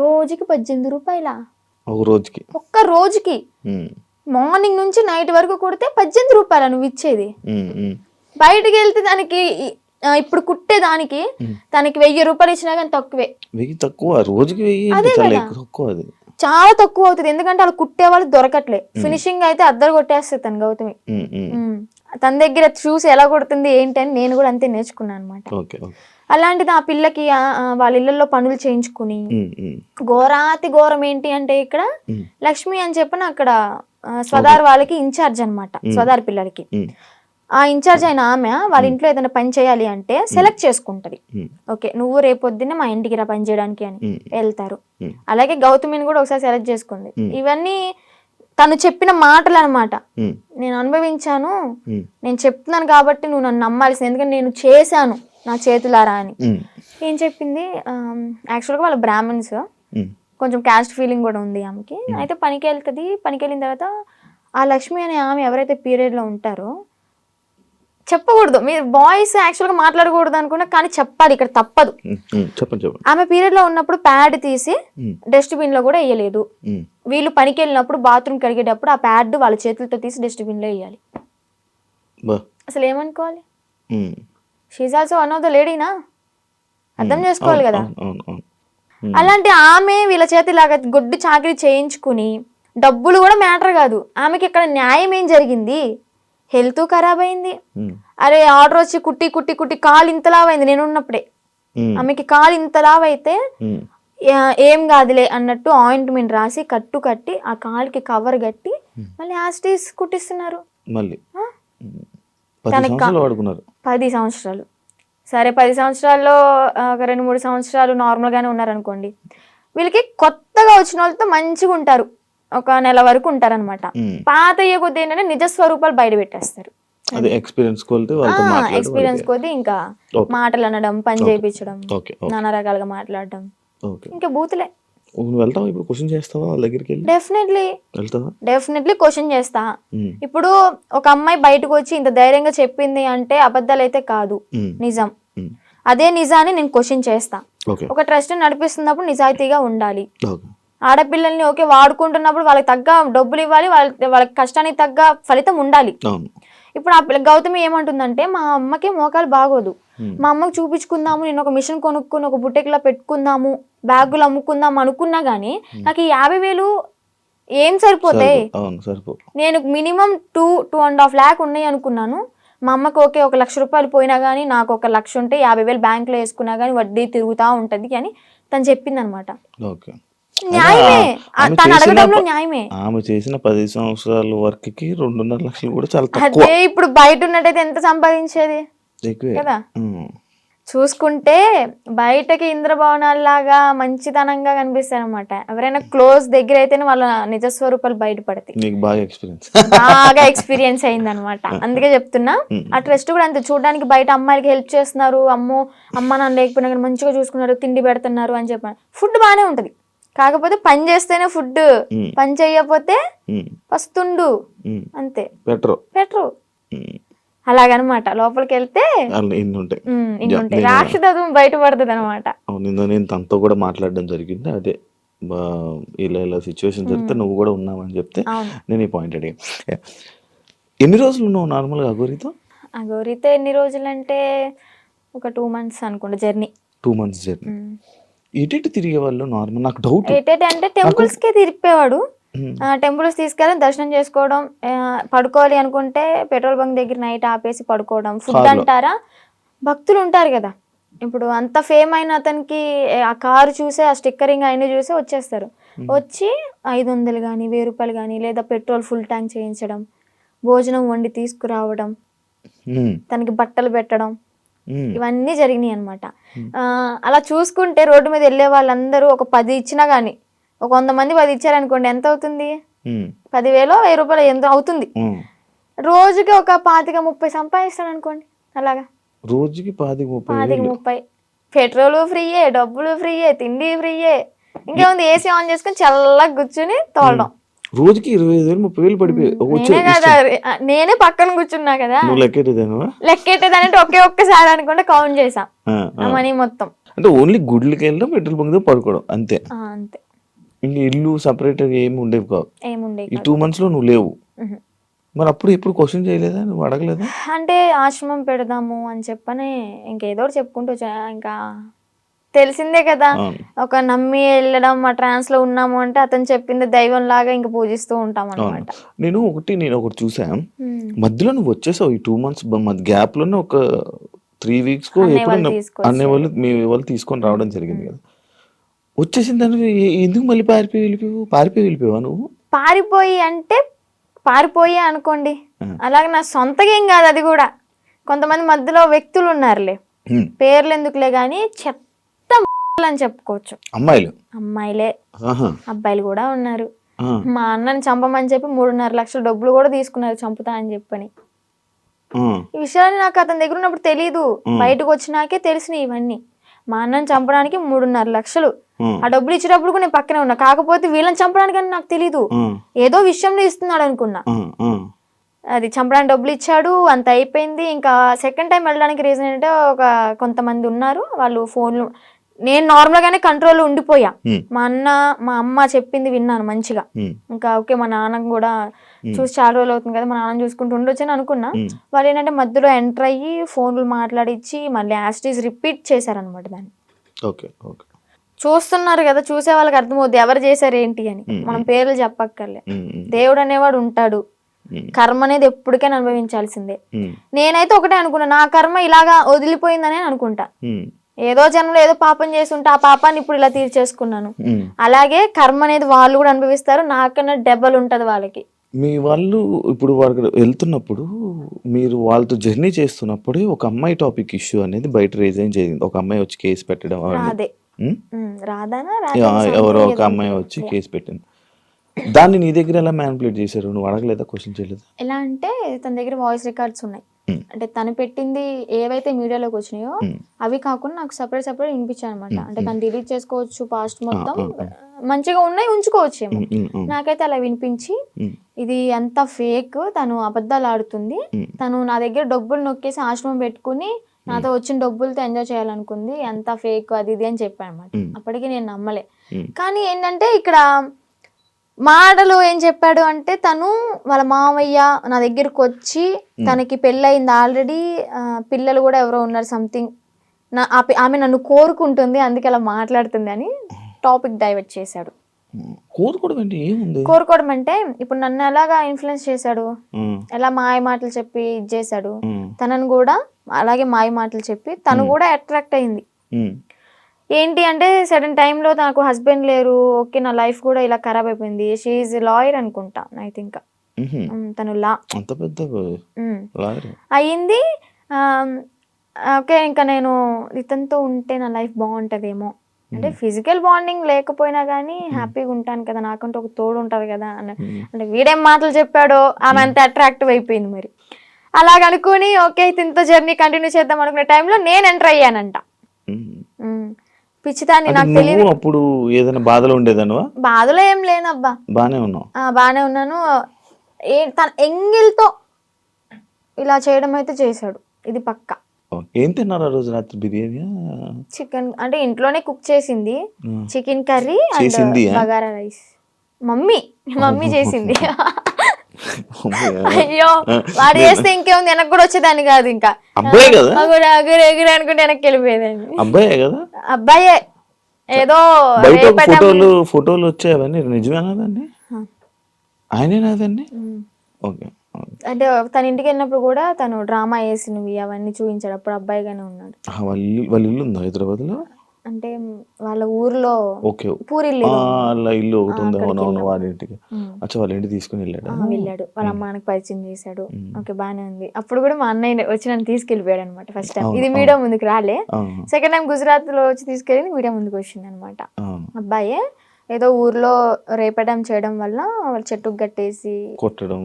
రోజుకి 18 రూపాయల ఒక్క రోజుకి. మార్నింగ్ నుంచి నైట్ వరకు కొడితే 18 రూపాయల నువ్వు ఇచ్చేది. బయటకు వెళ్తే దానికి ఇప్పుడు కుట్టే దానికి తనకి 1000 రూపాయలు ఇచ్చినా కానీ తక్కువే. చాలా తక్కువ అవుతుంది, ఎందుకంటే వాళ్ళు కుట్టే వాళ్ళు దొరకట్లే. ఫినిషింగ్ అయితే అద్దరు కొట్టేస్తుంది తను గౌతమి. తన దగ్గర చూసి ఎలా కొడుతుంది ఏంటి అని నేను కూడా అంతే నేర్చుకున్నాను అనమాట. అలాంటిది ఆ పిల్లకి వాళ్ళ ఇళ్లలో పనులు చేయించుకుని ఘోరాతి ఘోరం ఏంటి అంటే ఇక్కడ లక్ష్మి అని చెప్పిన అక్కడ స్వదార్ వాళ్ళకి ఇన్ఛార్జ్ అనమాట, స్వదార్ పిల్లలకి. ఆ ఇన్ఛార్జ్ అయిన ఆమె వాళ్ళ ఇంట్లో ఏదైనా పని చేయాలి అంటే సెలెక్ట్ చేసుకుంటది. ఓకే నువ్వు రేపొద్దున్నే మా ఇంటికి రా పని చేయడానికి అని వెళ్తారు. అలాగే గౌతమిని కూడా ఒకసారి సెలెక్ట్ చేసుకుంది. ఇవన్నీ తను చెప్పిన మాటలు అనమాట. నేను అనుభవించాను, నేను చెప్తున్నాను కాబట్టి నువ్వు నన్ను నమ్మాల్సింది, ఎందుకంటే నేను చేశాను నా చేతులారా అని. ఏం చెప్పింది, యాక్చువల్గా వాళ్ళ బ్రాహ్మణ్స్, కొంచెం క్యాస్ట్ ఫీలింగ్ కూడా ఉంది ఆమెకి. అయితే పనికి వెళ్తుంది. పనికి వెళ్ళిన తర్వాత ఆ లక్ష్మి అనే ఆమె ఎవరైతే పీరియడ్లో ఉంటారో, చెప్పకూడదు మీరు బాయ్స్ యాక్చువల్గా మాట్లాడకూడదు అనుకున్నా, కానీ చెప్పాలి, ఇక్కడ తప్పదు. ఆమె పీరియడ్ లో ఉన్నప్పుడు ప్యాడ్ తీసి డస్ట్బిన్ లో కూడా వేయలేదు. వీళ్ళు పనికి వెళ్ళినప్పుడు బాత్రూమ్ కడిగేటప్పుడు ఆ ప్యాడ్ వాళ్ళ చేతులతో తీసి డస్ట్బిన్ లో వేయాలి. అసలు ఏమనుకోవాలి? She also one of the లేడీనా, అర్థం చేసుకోవాలి కదా. అలాంటి ఆమె వీళ్ళ చేతిలాగా గొడ్డు చాకరీ చేయించుకుని డబ్బులు కూడా మ్యాటర్ కాదు, ఆమెకి ఇక్కడ న్యాయం ఏం జరిగింది? హెల్త్ ఖరాబ్ అయింది, అరే ఆర్డర్ వచ్చి కుట్టి కుట్టి కుట్టి కాలు ఇంతలావైంది నేను ఉన్నప్పుడే. ఆమెకి కాలు ఇంతలావైతే ఏం కాదులే అన్నట్టు ఆయింట్మెంట్ రాసి కట్టి ఆ కాలుకి కవర్ కట్టి మళ్ళీ యాస్టీస్ కుట్టిస్తున్నారు. మళ్ళీ తనకి 10 సంవత్సరాలు. సరే 10 సంవత్సరాల్లో ఒక 2-3 సంవత్సరాలు నార్మల్గానే ఉన్నారనుకోండి, వీళ్ళకి కొత్తగా వచ్చిన వాళ్ళతో మంచిగా ఉంటారు, ఒక నెల వరకు ఉంటారనమాట. పాత అయ్యే కొద్ది ఏంటంటే నిజ స్వరూపాలు బయట పెట్టేస్తారు. ఎక్స్పీరియన్స్ కొద్ది ఇంకా మాటలు అనడం, పని చేయించడం, నానా రకాలుగా మాట్లాడడం, ఇంకా బూతులే. డెఫినెట్లీ క్వశ్చన్ చేస్తా. ఇప్పుడు ఒక అమ్మాయి బయటకు వచ్చి ఇంత ధైర్యంగా చెప్పింది అంటే అబద్ధాలు అయితే కాదు, నిజం. అదే నిజాన్ని నేను క్వశ్చన్ చేస్తా. ఒక ట్రస్ట్ నడిపిస్తున్నప్పుడు నిజాయితీగా ఉండాలి. ఆడపిల్లల్ని ఓకే వాడుకుంటున్నప్పుడు వాళ్ళకి తగ్గ డబ్బులు ఇవ్వాలి, వాళ్ళకి కష్టానికి తగ్గ ఫలితం ఉండాలి. ఇప్పుడు ఆ గౌతమి ఏమంటుందంటే, మా అమ్మకి మోకాలు బాగోదు, మా అమ్మకి చూపించుకుందాము, నేను ఒక మిషన్ కొనుక్కుని ఒక బుట్టెక్లా పెట్టుకుందాము, బ్యాగులు అమ్ముకుందాం అనుకున్నా గానీ నాకు ఈ 50,000 ఏం సరిపోతాయి? నేను మినిమం 2.5 lakh ఉన్నాయి అనుకున్నాను. మా అమ్మకి ఓకే 1 లక్ష రూపాయలు పోయినా గానీ నాకు 1 లక్ష ఉంటే 50,000 బ్యాంకులో వేసుకున్నా గానీ వడ్డీ తిరుగుతా ఉంటది అని తను చెప్పింది అనమాట. న్యాయమే, తను అడగడంలో న్యాయమే. ఆమె చేసిన 10 సంవత్సరాల వర్క్ కి 2.5 లక్షలు కూడా చాలా తక్కువ. అదే ఇప్పుడు బయట ఉన్నట్టయితే ఎంత సంపాదించేది కదా. చూసుకుంటే బయటకి ఇంద్రభవనాల్లాగా మంచితనంగా కనిపిస్తాయి అనమాట. ఎవరైనా క్లోజ్ దగ్గర అయితేనే వాళ్ళ నిజస్వరూపాలు బయటపడతాయి. బాగా ఎక్స్పీరియన్స్ అయింది అనమాట, అందుకే చెప్తున్నా. ఆ ట్రస్ట్ కూడా అంతే, చూడడానికి బయట అమ్మాయిలకి హెల్ప్ చేస్తున్నారు, అమ్మ నాన్న లేకపోయినా కానీ మంచిగా చూసుకున్నారు, తిండి పెడుతున్నారు అని చెప్పారు. ఫుడ్ బాగానే ఉంటది, కాకపోతే పని చేస్తేనే ఫుడ్, పని చెయ్యకపోతే వస్తుండు అంతే, పెట్రో అలాగనమాట. లోపలికి వెళ్తే ఇన్ని రాక్షసత్వం బయటపడుతుంది అనమాట. నేను తనతో కూడా మాట్లాడడం జరిగింది, అదే ఇలా సిచ్యువేషన్ జరిగితే నువ్వు కూడా ఉన్నావని చెప్తే నేను ఈ పాయింట్ అడిగా. ఎన్ని రోజులు ఉన్నావు నార్మల్గా అఘోరితో? ఎన్ని రోజులు అంటే ఒక 2 months అనుకుంటా జర్నీ. 2 months journey. ఎటు తిరిగే వాళ్ళు నార్మల్? నాకు డౌట్, అంటే టెంపుల్స్ కే తిరిగిపోయాడు. టెంపుల్స్ తీసుకెళ్ళి దర్శనం చేసుకోవడం, పడుకోవాలి అనుకుంటే పెట్రోల్ బంక్ దగ్గర నైట్ ఆపేసి పడుకోవడం. ఫుడ్ అంటారా, భక్తులు ఉంటారు కదా, ఇప్పుడు అంత ఫేమ్ అయిన అతనికి ఆ కారు చూసే, ఆ స్టిక్కరింగ్ అయినా చూసే వచ్చేస్తారు. వచ్చి 500 కానీ 1000 రూపాయలు కానీ, లేదా పెట్రోల్ ఫుల్ ట్యాంక్ చేయించడం, భోజనం వండి తీసుకురావడం, తనకి బట్టలు పెట్టడం, ఇవన్నీ జరిగినాయి అనమాట. అలా చూసుకుంటే రోడ్డు మీద వెళ్ళే వాళ్ళందరూ ఒక 10 ఇచ్చినా గానీ, ఒక 100 మంది 10 ఇచ్చారనుకోండి, ఎంత అవుతుంది? 10,000 1000 రూపాయలు ఎంత అవుతుంది? రోజుకి ఒక 25-30 సంపాదిస్తాడు అనుకోండి. అలాగా రోజుకి 25-30. పెట్రోల్ ఫ్రీయే, డబ్బులు ఫ్రీయే, తిండి ఫ్రీయే, ఇంకేముంది ఏసీ ఆన్ చేసుకుని చల్లగా కూర్చుని తోలడం. రోజుకి 25,000-30,000 పడిపోయి నేనే పక్కన కూర్చున్నా కదా, లెక్కెట్టేదానంటే ఒక్కసారి అనుకుంటే కౌంట్ చేసా మనీ మొత్తం. అంటే ఓన్లీ గుడ్లకి వెళ్ళడం, పెట్రోల్ బంక్ దగ్గర పడుకోవడం అంతే. ఇంకా ఇల్లు సపరేట్ ఏమి ఉండేవి కావు. ఈ 2 months లో నువ్వు లేవు, మరి అప్పుడు ఎప్పుడు క్వశ్చన్ చేయలేదా, నువ్వు అడగలేదా? అంటే ఆశ్రమం పెడదాము అని చెప్పని ఇంకేదో చెప్పుకుంటూ ఇంకా తెలిసిందే కదా, ఒక నమ్మి వెళ్ళడం, ఆ ట్రాన్స్ లో ఉన్నాము అంటే అతను చెప్పింది దైవం లాగా ఇంకా పూజిస్తూ ఉంటాం అనమాట. నేను ఒకటి చూసా, మధ్యలో నువ్వు వచ్చేసావు. ఈ 2 months గ్యాప్ లోనే ఒక 3 weeks అనే వాళ్ళు మీ వాళ్ళు తీసుకొని రావడం జరిగింది కదా. వచ్చేసిన దానికి ఎందుకు మళ్ళీ పారిపోయి వెళ్ళిపోయావా నువ్వు? పారిపోయి అనుకోండి, అలాగే నా సొంతగా ఏం కాదు. అది కూడా కొంతమంది మధ్యలో వ్యక్తులు ఉన్నారులే, పేర్లు ఎందుకులే గానీ చెత్త అని చెప్పుకోవచ్చు. అమ్మాయిలే, అబ్బాయిలు కూడా ఉన్నారు. మా అన్నని చంపమని చెప్పి 3.5 లక్షల డబ్బులు కూడా తీసుకున్నారు, చంపుతా అని చెప్పని. ఈ విషయాన్ని నాకు అతని దగ్గర ఉన్నప్పుడు తెలీదు, బయటకు వచ్చినాకే తెలిసినాయి ఇవన్నీ. మా అన్నని చంపడానికి 3.5 లక్షలు, ఆ డబ్బులు ఇచ్చేటప్పుడు కూడా నేను పక్కనే ఉన్నా. కాకపోతే వీళ్ళని చంపడానికి నాకు తెలీదు, ఏదో విషయంలో ఇస్తున్నాడు అనుకున్నా. అది చంపడానికి డబ్బులు ఇచ్చాడు, అంత అయిపోయింది. ఇంకా సెకండ్ టైం వెళ్ళడానికి రీజన్ ఏంటంటే, కొంతమంది ఉన్నారు వాళ్ళు ఫోన్లు, నేను నార్మల్ గానే కంట్రోల్లో ఉండిపోయా. మా అమ్మ చెప్పింది విన్నాను మంచిగా. ఇంకా ఓకే, మా నాన్న కూడా చూసి చాలా రోజులు అవుతుంది కదా, మా నాన్న చూసుకుంటూ ఉండొచ్చు అని అనుకున్నా. వాళ్ళు ఏంటంటే మధ్యలో ఎంటర్ అయ్యి ఫోన్లు మాట్లాడిచ్చి మళ్ళీ యాస్టీస్ రిపీట్ చేశారనమాట దాన్ని. చూస్తున్నారు కదా, చూసే వాళ్ళకి అర్థమవుద్ది ఎవరు చేశారు ఏంటి అని. మనం పేర్లు చెప్పక్కర్లే. దేవుడు అనేవాడు ఉంటాడు, కర్మ అనేది ఎప్పటికైనా అనుభవించాల్సిందే. నేనైతే ఒకటే అనుకున్నా, నా కర్మ ఇలాగా వదిలిపోయిందనే అనుకుంటా. ఏదో జన్మలో ఏదో పాపం చేసి ఉంటే ఆ పాపాన్ని ఇప్పుడు ఇలా తీర్చేసుకున్నాను. అలాగే కర్మ అనేది వాళ్ళు కూడా అనుభవిస్తారు, నాకన్నా డబల్ ఉంటది వాళ్ళకి. మీ వాళ్ళు ఇప్పుడు వాళ్ళకి వెళ్తున్నప్పుడు మీరు వాళ్ళతో జర్నీ చేస్తున్నప్పుడు ఒక అమ్మాయి టాపిక్ ఇష్యూ అనేది బయట రేజ్ అయ్యి జరిగింది. ఒక అమ్మాయి వచ్చి కేసు పెట్టడం రాదే రాధానా ఎవరో ఒక అమ్మాయి వచ్చి కేసు పెట్టింది. దాన్ని నీ దగ్గర ఎలా మ్యానిపులేట్ చేశారు? నువ్వు అడగలేదా, క్వశ్చన్ చేయలేదా? ఎలా అంటే తన దగ్గర వాయిస్ రికార్డ్స్ ఉన్నాయి. అంటే తను పెట్టింది ఏవైతే మీడియాలోకి వచ్చినాయో అవి కాకుండా నాకు సపరేట్ వినిపించాయి అనమాట. అంటే తను డిలీట్ చేసుకోవచ్చు, పాస్ట్ మొత్తం మంచిగా ఉన్నాయి ఉంచుకోవచ్చు ఏమో. నాకైతే అలా వినిపించి ఇది అంత ఫేక్, తను అబద్ధాలు ఆడుతుంది, తను నా దగ్గర డబ్బులు నొక్కేసి ఆశ్రమం పెట్టుకుని నాతో వచ్చిన డబ్బులతో ఎంజాయ్ చేయాలనుకుంది, అంత ఫేక్ అది ఇది అని చెప్పాను అనమాట. అప్పటికి నేను నమ్మలే. కానీ ఏంటంటే ఇక్కడ మాటలు ఏం చెప్పాడు అంటే, తను వాళ్ళ మామయ్య నా దగ్గరకు వచ్చి తనకి పెళ్ళయింది ఆల్రెడీ, పిల్లలు కూడా ఎవరో ఉన్నారు సంథింగ్, ఆమె నన్ను కోరుకుంటుంది అందుకే అలా మాట్లాడుతుంది అని టాపిక్ డైవర్ట్ చేశాడు. కోరుకోవడం అంటే ఇప్పుడు నన్ను ఎలాగా ఇన్ఫ్లుయెన్స్ చేశాడు, ఎలా మాయ మాటలు చెప్పి ఇది చేశాడు, తనను కూడా అలాగే మాయ మాటలు చెప్పి తను కూడా అట్రాక్ట్ అయింది. ఏంటి అంటే సడన్ టైంలో నాకు హస్బెండ్ లేరు, ఓకే నా లైఫ్ కూడా ఇలా ఖరాబ్ అయిపోయింది. షీఈ్ లాయర్ అనుకుంటా, ఐ థింక్ తను లా అయ్యింది. ఓకే ఇంకా నేను ఇతనితో ఉంటే నా లైఫ్ బాగుంటదేమో, అంటే ఫిజికల్ బాండింగ్ లేకపోయినా కానీ హ్యాపీగా ఉంటాను కదా, నాకంటే ఒక తోడు ఉంటది కదా అని. అంటే వీడేం మాటలు చెప్పాడో ఆమె అంత అట్రాక్టివ్ అయిపోయింది. మరి అలాగనుకుని ఓకే ఇతనితో జర్నీ కంటిన్యూ చేద్దాం అనుకునే టైంలో నేను ఎంటర్ అయ్యానంట. పిచ్చిదాన్ని, నాకు తెలియదు. అప్పుడు ఏదైనా బాధలో ఉండేదానివా? బాధలో ఏం లేనబ్బా, బానే ఉన్నావు. బానే ఉన్నాను. తన ఎంగిల్తో ఇలా చేయడం అయితే చేశాడు, ఇది పక్కా. ఏం తిన్నారు ఆ రోజు రాత్రి? బిర్యానీ, చికెన్ అంటే ఇంట్లోనే కుక్ చేసింది, chicken curry and bagara rice. Mummy చేసింది. అయ్యో వాడు చేస్తే ఇంకేముంది, వెనక్కి కూడా వచ్చేదాన్ని కాదు. ఇంకా ఎగురు అనుకుంటే వెనక్కి వెళ్ళిపోయేదాన్ని. అబ్బాయే. ఏదో ఫోటోలు వచ్చాయవన్నీ నిజమేనా? దాన్ని ఆయనేనాదండి? ఓకే. అంటే తన ఇంటికి వెళ్ళినప్పుడు కూడా తను డ్రామా వేసినవి అవన్నీ చూపించాడు. అప్పుడు అబ్బాయిగానే ఉన్నాడు. వాళ్ళ ఇల్లు ఉందా హైదరాబాద్ లో? అంటే వాళ్ళ ఊర్లో పూరిల్లు ఇల్లు ఒకటి ఉంది. అవునవును, వాళ్ళ ఇంటికి. అచ్చా, వాళ్ళ ఇంటికి తీసుకుని వెళ్ళాడు. వాళ్ళ అమ్మానికి పరిచయం చేశాడు. ఓకే బానే ఉంది. అప్పుడు కూడా మా అన్నయ్య వచ్చి నన్ను తీసుకెళ్ళిపోయాడు అనమాట. ఫస్ట్ టైం ఇది మీడియా ముందుకు రాలే, సెకండ్ టైం గుజరాత్ లో వచ్చి తీసుకెళ్ళి మీడియా ముందుకు వచ్చింది అనమాట. అబ్బాయే ఏదో ఊర్లో రేపడం చేయడం వల్ల వాళ్ళ చెట్టుకు కట్టేసి కొట్టడం,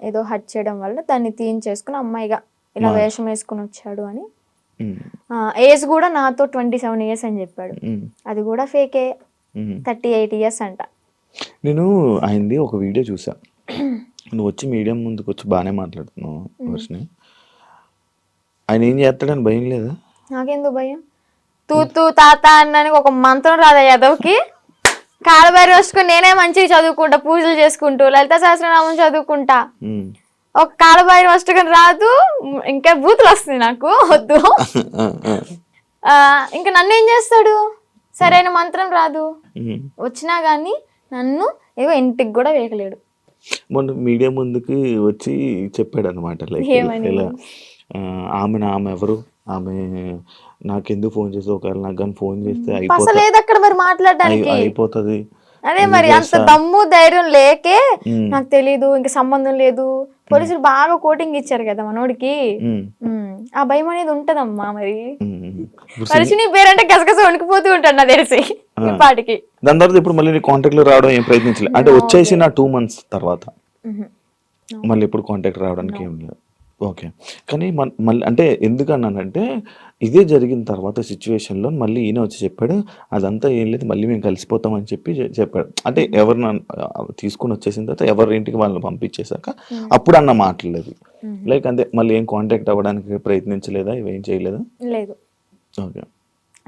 ఏదో హట్ చేయడం వల్ల దాన్ని తీయించేసుకుని అమ్మాయిగా ఇలా వేషం వేసుకుని వచ్చాడు అని. ఏజ్ కూడా నాతో 27 years అని చెప్పాడు. అది కూడా ఫేకే, 38 years అంట. నేను ఆయనది ఒక వీడియో చూసా. నువ్వు వచ్చి మీడియా ముందుకు వచ్చి బాగానే మాట్లాడుతున్నావు వర్షిని. ఆయన ఏం చేస్తాడని భయం లేదా? నాకెందుకు భయం? తూ తాత అన్నానికి ఒక మంత్రం రాదా యాదవ్కి? కాలబారి వస్తుకుని నేనే మంచిగా చదువుకుంటా, పూజలు చేసుకుంటూ లలిత సహస్రనామం చదువుకుంటా. ఒక కాలబారి వస్తుకుని రాదు, ఇంకా బూతులు వస్తుంది నాకు, వద్దు. ఇంకా నన్ను ఏం చేస్తాడు? సరైన మంత్రం రాదు, వచ్చినా గానీ నన్ను ఏవో ఇంటికి కూడా వేయలేడు. మొన్న మీడియా ముందుకి వచ్చి చెప్పాడు అనమాట, ఆమె ఎవరు, ఆమె నాకెందుకు ఫోన్ చేస్తే, ఒకవేళ నాకు కానీ ఫోన్ చేస్తే అయిపోతుంది. అదే మరి అంత దమ్ము ధైర్యం లేకే నాకు తెలీదు, ఇంకా సంబంధం లేదు. పోలీసులు బాగా కోటింగ్ ఇచ్చారు కదా మనోడికి, ఆ భయం అనేది ఉంటదమ్మా. మరి మనిషిని పేరంటే గసగస వణికిపోతూ ఉంటాడు నాకు తెలిసి పాటికి. దాని తర్వాత ఇప్పుడు మళ్ళీ కాంటాక్ట్ లో రావడం ఏం ప్రయత్నించలేదు అంటే? వచ్చేసి నా 2 months తర్వాత మళ్ళీ ఇప్పుడు కాంటాక్ట్ రావడానికి ఏం లేదు. ఓకే. కానీ మళ్ళీ అంటే ఎందుకన్నానంటే, ఇదే జరిగిన తర్వాత సిచ్యువేషన్లో మళ్ళీ ఈయన వచ్చి చెప్పాడు, అదంతా ఏం లేదు, మళ్ళీ మేము కలిసిపోతామని చెప్పాడు. అంటే ఎవరిని తీసుకుని వచ్చేసిన తర్వాత ఎవరి ఇంటికి వాళ్ళని పంపించేశాక అప్పుడు అన్న మాటలేదు. లైక్ అంతే, మళ్ళీ ఏం కాంటాక్ట్ అవ్వడానికి ప్రయత్నించలేదా, ఇవేం చేయలేదా? లేదు. ఓకే.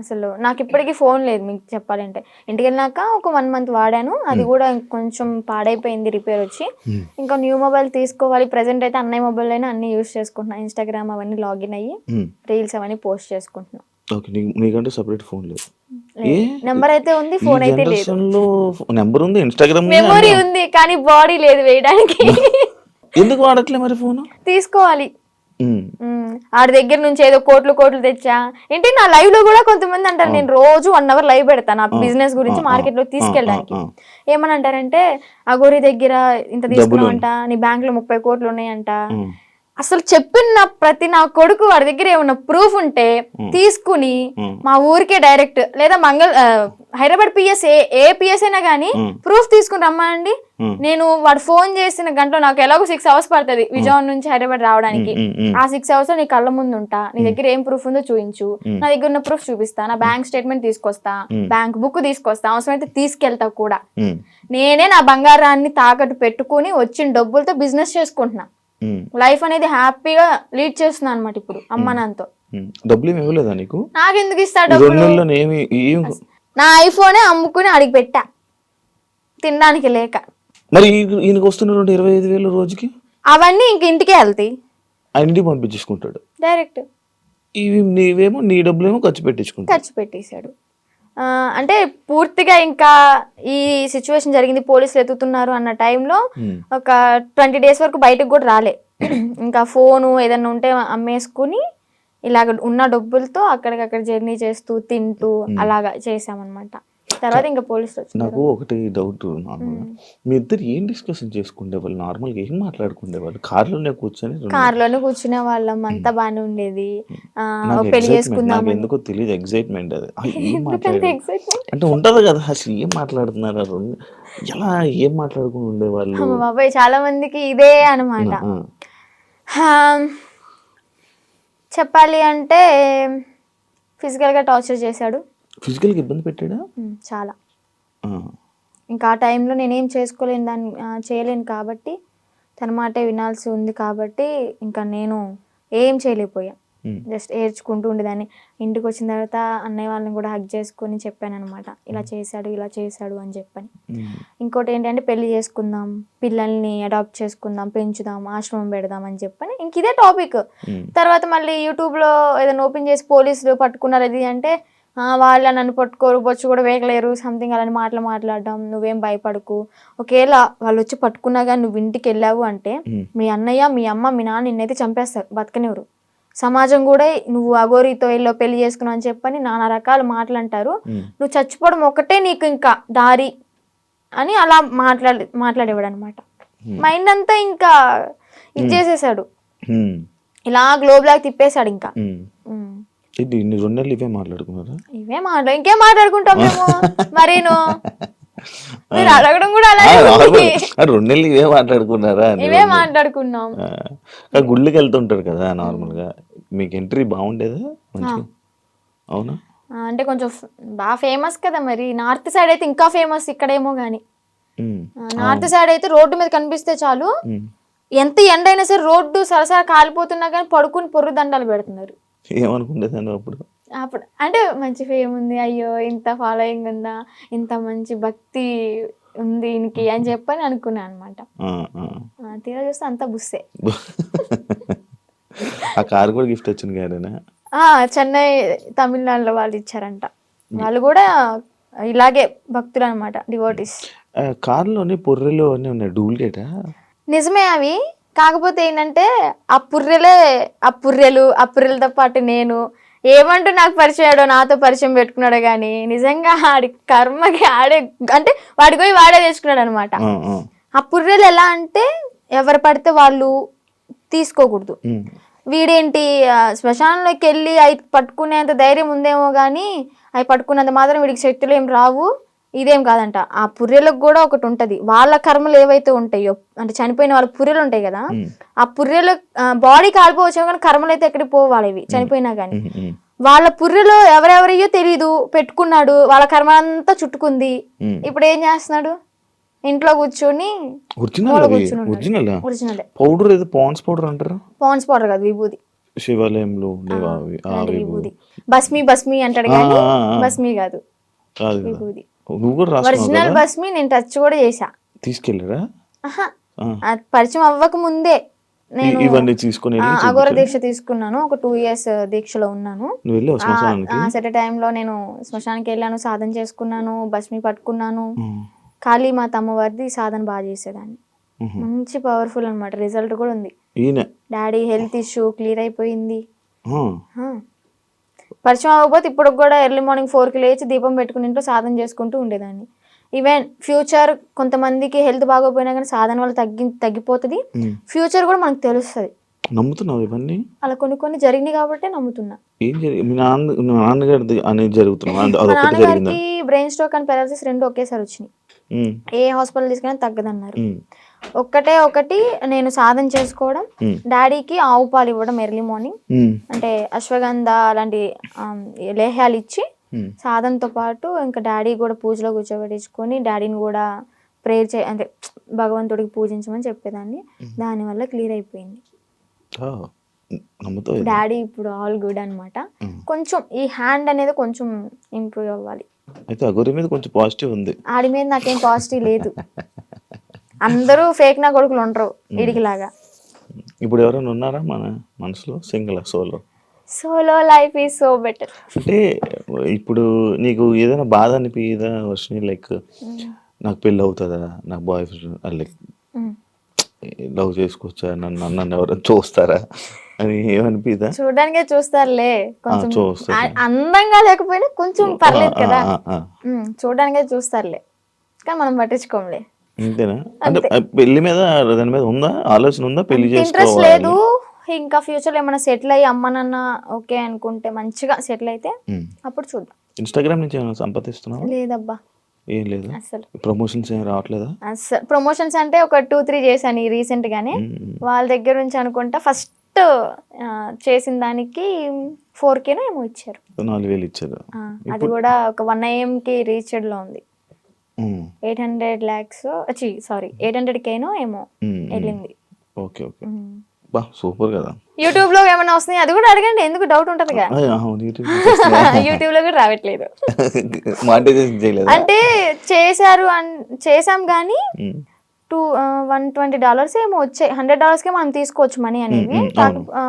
అసలు నాకు ఇప్పటికీ ఫోన్ లేదు మీకు చెప్పాలంటే. ఇంటికి వెళ్ళినాక ఒక 1 month వాడాను, అది కూడా కొంచెం పాడైపోయింది, రిపేర్ వచ్చి. ఇంకా న్యూ మొబైల్ తీసుకోవాలి. ప్రెసెంట్ అయితే అన్నయ్య మొబైల్ అయినా అన్ని యూజ్ చేసుకుంటున్నా, ఇన్స్టాగ్రామ్ అవన్నీ లాగిన్ అయ్యి రీల్స్ అవన్నీ పోస్ట్ చేసుకుంటున్నా. ఓకే. నీకంటే సపరేట్ ఫోన్ లేదు? నెంబర్ అయితే ఉంది, ఫోన్ అయితే లేదు. నెంబర్ ఉంది, ఇన్స్టాగ్రామ్ మెమొరీ ఉంది కానీ బాడీ లేదు వేయడానికి. ఎందుకు వాడట్లే మరి ఫోన్? తీసుకోవాలి. ఆడి దగ్గర నుంచి ఏదో కోట్లు తెచ్చా ఏంటి. నా లైవ్ లో కూడా కొంతమంది అంటారు, నేను రోజు 1 hour లైవ్ పెడతాను నా బిజినెస్ గురించి మార్కెట్ లో తీసుకెళ్ళడానికి. ఏమని అంటారంటే, అగోరి దగ్గర ఇంత తీసుకున్నావంట, నీ బ్యాంక్ లో 30 కోట్లు ఉన్నాయంట. అసలు చెప్పిన ప్రతి నా కొడుకు వాడి దగ్గర ఏమన్నా ప్రూఫ్ ఉంటే తీసుకుని మా ఊరికే డైరెక్ట్ లేదా హైదరాబాద్ పిఎస్ ఏ పిఎస్ అయినా కానీ ప్రూఫ్ తీసుకుని రమ్మానండి. నేను వాడు ఫోన్ చేసిన గంటలో నాకు ఎలాగో 6 hours పడుతుంది విజయవాడ నుంచి హైదరాబాద్ రావడానికి. ఆ 6 hours లో నీ కళ్ళ ముందు ఉంటా, నీ దగ్గర ఏం ప్రూఫ్ ఉందో చూపించు, నా దగ్గర ఉన్న ప్రూఫ్ చూపిస్తా, నా బ్యాంక్ స్టేట్మెంట్ తీసుకొస్తా, బ్యాంక్ బుక్ తీసుకొస్తా, అవసరమైతే తీసుకెళ్తా కూడా. నేనే నా బంగారాన్ని తాకట్టు పెట్టుకుని వచ్చిన డబ్బులతో బిజినెస్ చేసుకుంటున్నా. లైఫ్ అనేది హ్యాపీగా లీడ్ చేస్తున్నా అనమాట ఇప్పుడు అమ్మ నాన్నతో. డబ్బులు ఏమి ఇవ్వలేదా నీకు? నాకెందుకు ఇస్తా డబ్బులు? నా ఐఫోనే అమ్ముకుని అడిగి పెట్టా తినడానికి లేక. మరి ఈయనకు వస్తున్న 25,000 రోజుకి అవన్నీ ఇంక ఇంటికే వెళ్తాయి, ఇంటికి పంపించేసుకుంటాడు డైరెక్ట్. ఇవి నీవేమో నీ డబ్బులేమో ఖర్చు పెట్టేశాడు. అంటే పూర్తిగా ఇంకా ఈ సిచ్యువేషన్ జరిగింది, పోలీసులు ఎత్తుతున్నారు అన్న టైంలో ఒక 20 days వరకు బయటకు కూడా రాలే. ఇంకా ఫోను ఏదన్నా ఉంటే అమ్మేసుకుని ఇలాగ ఉన్న డబ్బులతో అక్కడికక్కడ జర్నీ చేస్తూ తింటూ అలాగా చేసామన్నమాట. తర్వాత ఇంకా పోలీసులు వచ్చి. నాకు ఒకటి డౌట్, నార్మల్గా మీ ఇద్దరు ఏం డిస్కషన్ చేసుకునేవాళ్ళు? నార్మల్గా ఏం మాట్లాడుకునేవాళ్ళు? కార్లోనే కూర్చునే వాళ్ళం, అంతా బాగానే ఉండేది. పెళ్లి చేసుకుందాం ఎందుకో తెలియదు, ఎక్సైట్మెంట్ అది. అంటే ఉంటది కదా, అసలు ఏం మాట్లాడుతున్నారు, ఎలా ఏం మాట్లాడుకుని ఉండేవాళ్ళు? బాబాయ్ చాలా మందికి ఇదే అనమాట. చెప్పాలి అంటే ఫిజికల్ గా టార్చర్ చేశాడు, ఫిజికల్ గా ఇబ్బంది పెట్టాడా చాలా. ఇంకా ఆ టైంలో నేనేం చేయలేను కాబట్టి, తన మాటే వినాల్సి ఉంది కాబట్టి ఇంకా నేను ఏం చేయలేకపోయా. జస్ట్ ఏడ్చుకుంటూ ఉండేదాన్ని. ఇంటికి వచ్చిన తర్వాత అన్నయ్య వాళ్ళని కూడా హగ్ చేసుకొని చెప్పాను అనమాట, ఇలా చేశాడు అని చెప్పని. ఇంకోటి ఏంటంటే పెళ్లి చేసుకుందాం, పిల్లల్ని అడాప్ట్ చేసుకుందాం, పెంచుదాం, ఆశ్రమం పెడదాం అని చెప్పని ఇంక ఇదే టాపిక్. తర్వాత మళ్ళీ యూట్యూబ్లో ఏదైనా ఓపెన్ చేసి పోలీసులు పట్టుకున్నారు అది అంటే, వాళ్ళ నన్ను పట్టుకోరు, బొచ్చు కూడా వేయలేరు, సంథింగ్ అలాంటి మాట్లాడడం. నువ్వేం భయపడకు, ఒకవేళ వాళ్ళు వచ్చి పట్టుకున్నా కానీ నువ్వు ఇంటికి వెళ్ళావు అంటే మీ అన్నయ్య, మీ అమ్మ, మీ నాన్న నిన్నైతే చంపేస్తారు, బతకనివ్వరు. సమాజం కూడా నువ్వు అగోరితో వెళ్ళో పెళ్లి చేసుకున్నావు అని చెప్పని నానా రకాల మాటలు అంటారు. నువ్వు చచ్చిపోవడం ఒకటే నీకు ఇంకా దారి అని అలా మాట్లాడేవాడు అనమాట. మైండ్ అంతా ఇంకా ఇది చేసేసాడు, ఇలా గ్లోబ్ లాగా తిప్పేశాడు. ఇంకా ఇవే ఇంకేం మాట్లాడుకుంటాం మేము. మరీను మీరు అడగడం కూడా అలాగే, 2 నెలలు ఇవే మాట్లాడుకున్నారా? ఇవే మాట్లాడుకున్నాం. గుళ్ళకి వెళ్తుంటారు కదా నార్మల్ గా, మీకు ఎంట్రీ బాగుండేదా? అవునా? అంటే కొంచెం బాగా ఫేమస్ కదా, మరి నార్త్ సైడ్ అయితే ఇంకా ఫేమస్, ఇక్కడేమో గానీ నార్త్ సైడ్ అయితే రోడ్డు మీద కనిపిస్తే చాలు, ఎంత ఎండ అయినా సరే రోడ్డు సరసర కాలిపోతున్నా కానీ పడుకుని పొర్రు దండాలు పెడుతున్నారు. ఏమనుకుంటేదాన్ని అప్పుడు అంటే మంచి ఫేమ్ ఉంది, అయ్యో ఇంత ఫాలోయింగ్ ఉందా, ఇంత మంచి భక్తి ఉంది ఈయనకి అని చెప్పని అనుకున్నా అనమాట. తీరా చూస్తే అంతా బుస్సే. ఆ కారు కూడా గిఫ్ట్ వచ్చింది గారేనా? చెన్నై తమిళనాడులో వాళ్ళు ఇచ్చారంట. వాళ్ళు కూడా ఇలాగే భక్తులు అనమాట, డివోటీస్. కారులోని పొర్రెలు అన్నీ ఉన్నాయి, డూప్లికేటా? నిజమే అవి. కాకపోతే ఏంటంటే ఆ పుర్రెలతో పాటు నేను ఏమంటూ నాకు పరిచయాడో, నాతో పరిచయం పెట్టుకున్నాడో కానీ నిజంగా ఆడి కర్మకి ఆడే అంటే వాడి పోయి వాడే తెచ్చుకున్నాడు అనమాట. ఆ పుర్రెలు ఎలా అంటే ఎవరు పడితే వాళ్ళు తీసుకోకూడదు. వీడేంటి శ్మశానంలోకి వెళ్ళి అవి పట్టుకునేంత ధైర్యం ఉందేమో కానీ అవి పట్టుకున్నంత మాత్రం వీడికి శక్తులు ఏం రావు. ఇదేం కాదంట, ఆ పుర్రెలకు కూడా ఒకటి ఉంటది, వాళ్ళ కర్మలు ఏవైతే ఉంటాయో, అంటే చనిపోయిన వాళ్ళ పుర్రెలు ఉంటాయి కదా, ఆ పుర్రెలు బాడీ కాలిపోవచ్చు కానీ కర్మలు అయితే ఎక్కడికి పోవాలి చనిపోయినా కానీ. వాళ్ళ పుర్రెలో ఎవరెవరయ్యో తెలీదు, పెట్టుకున్నాడు, వాళ్ళ కర్మ అంతా చుట్టుకుంది. ఇప్పుడు ఏం చేస్తున్నాడు, ఇంట్లో కూర్చొని పాండ్స్ పౌడర్ కాదు, విభూది. శివాలయంలో విభూది, భస్మి అంటాడు కానీ భస్మి కాదు, విభూది. ఒరిజినల్ భస్మి నేను టచ్ కూడా చేసా. తీసుకెళ్ళారా? పరిచయం అవ్వక ముందే నేను ఇవన్నీ తీసుకొని వెళ్ళి అఘోర చూపించారు. దీక్ష తీసుకున్నాను. ఒక 2 years దీక్షలో ఉన్నాను. నువ్వు వెళ్ళావు శ్మశానానికి? సెట్ టైంలో నేను శ్మశానానికి వెళ్ళాను, సాధన చేసుకున్నాను, భస్మి పట్టుకున్నాను. ఉమ్, కాళీమాత అమ్మవారిది సాధన బాగా చేసేదాన్ని. ఉహు. మంచి పవర్ఫుల్ అనమాట. రిజల్ట్ కూడా ఉంది. ఈయన డాడీ హెల్త్ ఇష్యూ క్లియర్ అయిపోయింది. ఆ, పరిచయం అవ్వకపోతే ఇప్పుడు కూడా ఎర్లీ మార్నింగ్ 4కి లేచి దీపం పెట్టుకుని ఇంట్లో సాధన చేసుకుంటూ ఉండేదాన్ని. ఈవెన్ ఫ్యూచర్ కొంతమందికి హెల్త్ బాగోపోయినా కానీ సాధన వల్ల తగ్గిపోతుంది. ఉమ్. ఫ్యూచర్ కూడా మనకు తెలుస్తుంది. నమ్ముతున్నావు ఇవన్నీ? అలా కొన్ని జరిగినాయి కాబట్టి నమ్ముతున్నా. ఏం జరిగి మీ నాన్నగారిది అనేది జరుగుతున్నా మా అదొకటి జరిగిందా? నాన్నగారికి బ్రెయిన్ స్ట్రోక్ అండ్ పెరాలసిస్ రెండు ఒకేసారి వచ్చినాయి. ఉమ్, ఏ హాస్పిటల్ తీసుకున్నా తగ్గదన్నారు. ఉమ్, ఒకటి నేను సాధన చేసుకోవడం, ఉమ్, డాడీకి ఆవు పాలు ఇవ్వడం ఎర్లీ మార్నింగ్, ఉమ్, అంటే అశ్వగంధ అలాంటి లేహ్యాలు ఇచ్చి ఉమ్. సాధనతో పాటు ఇంకా డాడీ కూడా పూజలో కూర్చోబెట్టించుకొని డాడీని కూడా ప్రేయర్ అంటే భగవంతుడికి పూజించమని చెప్పేదాన్ని. దానివల్ల క్లియర్ అయిపోయింది. ఆ, నమ్ముతావు ఇది? డాడీ ఇప్పుడు ఆల్ గుడ్ అనమాట. కొంచెం ఈ హ్యాండ్ అనేది కొంచెం ఇంప్రూవ్ అవ్వాలి. అయితే అఘోరి మీద కొంచెం పాజిటివ్ ఉంది. ఆడి మీద నాకేం పాజిటివ్ లేదు. అందరూ ఫేక్ నా కొడుకులు ఉండరు వీడికి లాగా. ఇప్పుడు ఎవరైనా ఉన్నారా మన మనసులో single solo? Solo life is so better. అంటే ఇప్పుడు నీకు ఏదైనా బాధ అనిపించదా వర్షిని? లైక్ నాకు పెళ్ళి అవుతుందా, నాకు బాయ్ ఫ్రెండ్ లైక్ లవ్ చేసుకోవచ్చా, నన్ను ఎవరైనా చూస్తారా అని ఏమనిపిదా? చూడడానికే చూస్తారులే, కొంచెం చూస్తారు. అందంగా లేకపోయినా కొంచెం పర్లేదు కదా. ఆ. చూడడానికే చూస్తారులే, కానీ మనం పట్టించుకోంలే. అంతేనా? అంటే పెళ్లి మీద దాని మీద ఉందా ఆలోచన? ఉందా పెళ్లి ఇంట్రెస్ట్ చేసుకోవాలి? లేదు. ఇంకా ఫ్యూచర్ లో ఏమైనా సెటిల్ అయ్యి అమ్మ నాన్న ఓకే అనుకుంటే, మంచిగా సెటిల్ అయితే అప్పుడు చూద్దాం. ఇన్స్టాగ్రామ్ నుంచి ఏమైనా సంపాదిస్తున్నావా? లేదబ్బా, ఏం లేదు. అసలు ప్రమోషన్స్ ఏం రావట్లేదా? అసలు ప్రమోషన్స్ అంటే ఒక 2-3 చేశాను రీసెంట్ గానే. వాళ్ళ దగ్గర నుంచి అనుకుంటా ఫస్ట్ చేసిన దానికి 4K ఏమో ఇచ్చారు. 4,000 ఇచ్చారు. అది కూడా ఒక 1 AM కి రీచ్డ్ లో ఉంది. 800 lakhs 800K ఏమో వెళ్ళింది. ఓకే ఓకే, బా సూపర్ కదా. యూట్యూబ్ లో ఏమైనా వస్తున్నాయి అది కూడా అడగండి, ఎందుకు డౌట్ ఉంటది కదా. యూట్యూబ్ లో కూడా రావట్లేదు. మానిటైజేషన్ చేయలేదు అంటే చేసాం కానీ $120 ఏమో వచ్చాయి. $100కే మనం తీసుకోవచ్చు మనీ అనేవి.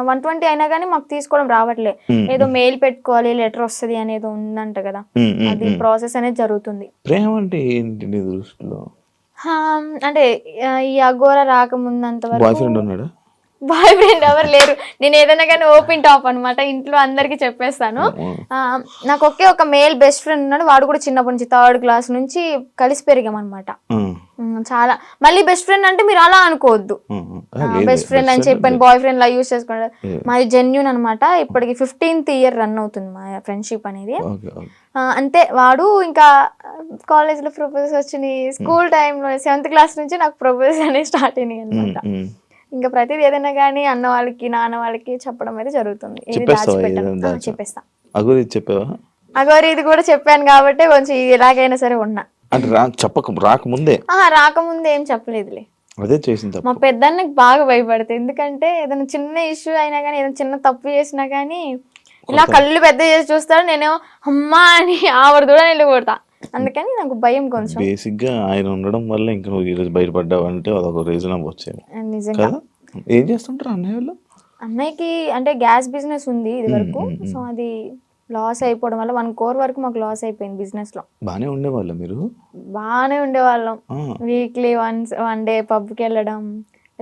120 అయినా కానీ మాకు తీసుకోవడం రావట్లే. ఏదో మెయిల్ పెట్టుకోవాలి, లెటర్ వస్తుంది అనేది ఉందంట కదా, అది ప్రాసెస్ అనేది జరుగుతుంది. ప్రేమ అంటే ఏంటి నీ దృష్టిలో? అంటే ఈ అఘోర రాకముందంత బాయ్ వరకు ఫ్రెండ్ ఉన్నాడా? బాయ్ ఫ్రెండ్ ఎవరు లేరు. నేను ఏదైనా కానీ ఓపెన్ టాప్ అనమాట, ఇంట్లో అందరికి చెప్పేస్తాను. నాకు ఒక మేల్ బెస్ట్ ఫ్రెండ్ ఉన్నాడు. వాడు కూడా చిన్నప్పటి నుంచి 3rd class నుంచి కలిసి పెరిగామన్నమాట. చాలా మళ్ళీ బెస్ట్ ఫ్రెండ్ అంటే మీరు అలా అనుకోవద్దు, బెస్ట్ ఫ్రెండ్ అని చెప్పాను బాయ్ ఫ్రెండ్ లా యూజ్ చేసుకుంటారు. మాది జెన్యూన్ అనమాట. ఇప్పటికి 15th year రన్ అవుతుంది మా ఫ్రెండ్షిప్ అనేది. అంతే. వాడు ఇంకా కాలేజ్ లో ప్రపోజల్స్ వచ్చినాయి. స్కూల్ టైంలో 7th class నుంచి నాకు ప్రపోజల్స్ అనేవి స్టార్ట్ అయినాయి అనమాట. ఇంకా ప్రతిదీ ఏదైనా కానీ అన్న వాళ్ళకి నాన్న వాళ్ళకి చెప్పడం అయితే జరుగుతుంది. చెప్పేస్తా. అఘోరి చెప్పావా? అఘోరి ఇది కూడా చెప్పాను కాబట్టి కొంచెం ఎలాగైనా సరే ఉన్నా. అంటే రాకముందే ఏం చెప్పలేదులే. అదే చేసింది. మా పెద్దన్నకి బాగా భయపడతాయి. ఎందుకంటే ఏదైనా చిన్న ఇష్యూ అయినా కానీ, ఏదైనా చిన్న తప్పు చేసినా కానీ ఇలా కళ్ళు పెద్ద చేసి చూస్తాడు. నేనేమో అమ్మా అని ఆవిడ కూడా వెళ్ళిపోతా. అందుకని నాకు భయం కొంచెం. బేసిక్ గా ఆయన ఉండడం వల్ల ఇంకా నువ్వు ఈరోజు బయటపడ్డావు అంటే అదొక రీజన్ అవ్వచ్చు. నిజంగా. ఏం చేస్తుంటారు అన్నయ్య వాళ్ళు? అన్నయ్యకి అంటే గ్యాస్ బిజినెస్ ఉంది ఇది వరకు. సో అది లాస్ అయిపోవడం వల్ల 1 crore వరకు మాకు లాస్ అయిపోయింది బిజినెస్ లో. బానే ఉండేవాళ్ళ మీరు? బాగానే ఉండేవాళ్ళం. వీక్లీ వన్ డే పబ్కి వెళ్ళడం,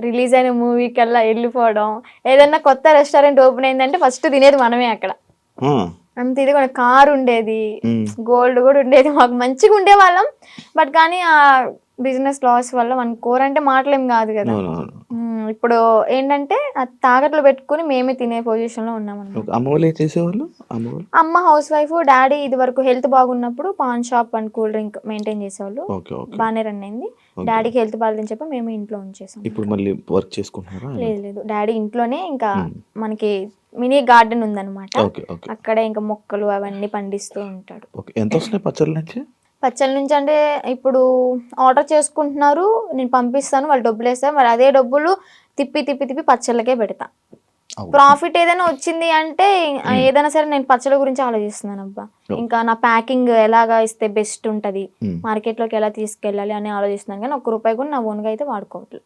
రిలీజ్ అయిన మూవీకి వెళ్ళిపోవడం. ఏదన్నా కొత్త రెస్టారెంట్ ఓపెన్ అయిందంటే ఫస్ట్ తినేది మనమే అక్కడ. అంత ఇది కూడా కార్ ఉండేది, గోల్డ్ కూడా ఉండేది. మాకు మంచిగా ఉండేవాళ్ళం. బట్ కానీ ఆ బిజినెస్ లాస్ వల్ల 1 crore అంటే మాటలేం కాదు కదా. ఇప్పుడు ఏంటంటే తాకట్లు పెట్టుకుని మేమే తినే పొజిషన్ లో ఉన్నాం అన్నమాట. అమ్మ వాళ్ళు ఏం చేసేవాళ్ళు? అమ్మ హౌస్ వైఫ్. డాడీ ఇది వరకు హెల్త్ బాగున్నప్పుడు pan shop and cool drink maintain చేసేవాళ్ళు. బాగానే రన్ అయింది. డాడీకి హెల్త్ బాగాలేదని చెప్పి మేము ఇంట్లో ఉంచేసాం. ఇప్పుడు మళ్ళీ వర్క్ చేసుకుంటున్నారా? లేదు, డాడీ ఇంట్లోనే ఇంకా మనకి మినీ గార్డెన్ ఉందన్నమాట. అక్కడే ఇంకా మొక్కలు అవన్నీ పండిస్తూ ఉంటాడు. ఎంత వస్తున్నాయి పచ్చళ్ళ నుంచి? పచ్చళ్ళ నుంచి అంటే ఇప్పుడు ఆర్డర్ చేసుకుంటున్నారు, నేను పంపిస్తాను, వాళ్ళు డబ్బులు వేస్తారు. మరి అదే డబ్బులు తిప్పి పచ్చళ్ళకే పెడతా. ప్రాఫిట్ ఏదైనా వచ్చింది అంటే ఏదైనా సరే నేను పచ్చళ్ళ గురించి ఆలోచిస్తున్నాను అబ్బా. ఇంకా నా ప్యాకింగ్ ఎలాగా ఇస్తే బెస్ట్ ఉంటది, మార్కెట్ లోకి ఎలా తీసుకెళ్ళాలి అని ఆలోచిస్తున్నాను. కానీ ₹1 కూడా నా ఓన్గా అయితే వాడుకోవట్లేదు.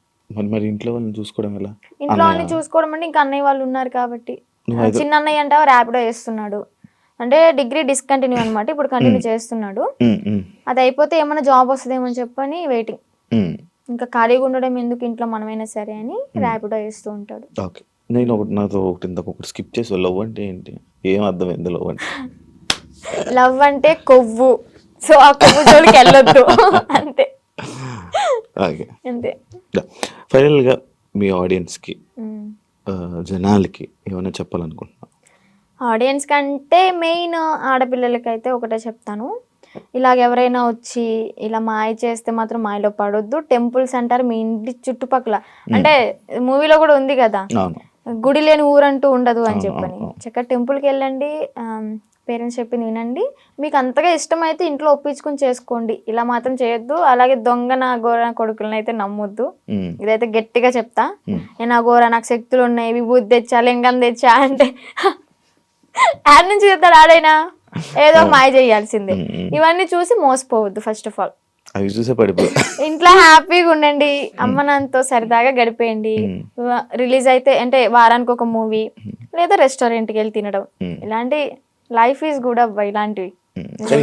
మరి ఇంట్లో వాళ్ళని చూసుకోవడం ఎలా? ఇంట్లో వాళ్ళని చూసుకోవడం అంటే ఇంకా అన్నయ్య వాళ్ళు ఉన్నారు కాబట్టి. చిన్న అన్నయ్య అంటే ర్యాపిడో చేస్తున్నాడు, అంటే డిగ్రీ డిస్కంటిన్యూ అనమాట, ఇప్పుడు కంటిన్యూ చేస్తున్నాడు. అది అయిపోతే ఏమైనా జాబ్ వస్తుందేమో చెప్పని వెయిటింగ్. ఇంకా ఖాళీగా ఉండడం ఎందుకు ఇంట్లో, మనమైనా సరే అని ర్యాపిడో చేస్తూ ఉంటాడు. ఓకే, నేను నాతో ఒకటి స్కిప్ చేసి, లవ్ అంటే ఏంటి, ఏం అర్థమైంది లవ్ అంటే? లవ్ అంటే కొవ్వు, సో ఆ కొవ్వు జోలికి వెళ్ళొద్దు అంతే. ఓకే, అంతే. ఫైనల్గా మీ ఆడియన్స్కి, జనాలకి ఏమైనా చెప్పాలనుకుంటున్నా? ఆడియన్స్ కంటే మెయిన్ ఆడపిల్లలకి అయితే ఒకటే చెప్తాను, ఇలాగ ఎవరైనా వచ్చి ఇలా మాయ చేస్తే మాత్రం మాయలో పడొద్దు. టెంపుల్స్ అంటారు మీ ఇంటి చుట్టుపక్కల, అంటే మూవీలో కూడా ఉంది కదా, గుడి లేని ఊరంటూ ఉండదు అని చెప్పని. చక్కగా టెంపుల్కి వెళ్ళండి, పేరెంట్స్ చెప్పింది వినండి, మీకు అంతగా ఇష్టమైతే ఇంట్లో ఒప్పించుకుని చేసుకోండి, ఇలా మాత్రం చేయొద్దు. అలాగే దొంగ గోర కొడుకులను అయితే నమ్మొద్దు, ఇదైతే గట్టిగా చెప్తా. నేను గోర నాకు శక్తులు ఉన్నాయి, విభూతి తెచ్చా, లింగం తెచ్చా అంటే యాడ్ నుంచి చెప్తాడు ఆడైనా, ఏదో మాయ చేయాల్సిందే. ఇవన్నీ చూసి మోసపోవద్దు. ఫస్ట్ ఆఫ్ ఆల్ అవి చూసే పడిపో, ఇంట్లో హ్యాపీగా ఉండండి, అమ్మ నాన్నతో సరదాగా గడిపేయండి. రిలీజ్ అయితే అంటే వారానికి ఒక మూవీ లేదా రెస్టారెంట్కి వెళ్ళి తినడం, ఇలాంటి లైఫ్ ఈజ్ గుడ్ అబ్బా.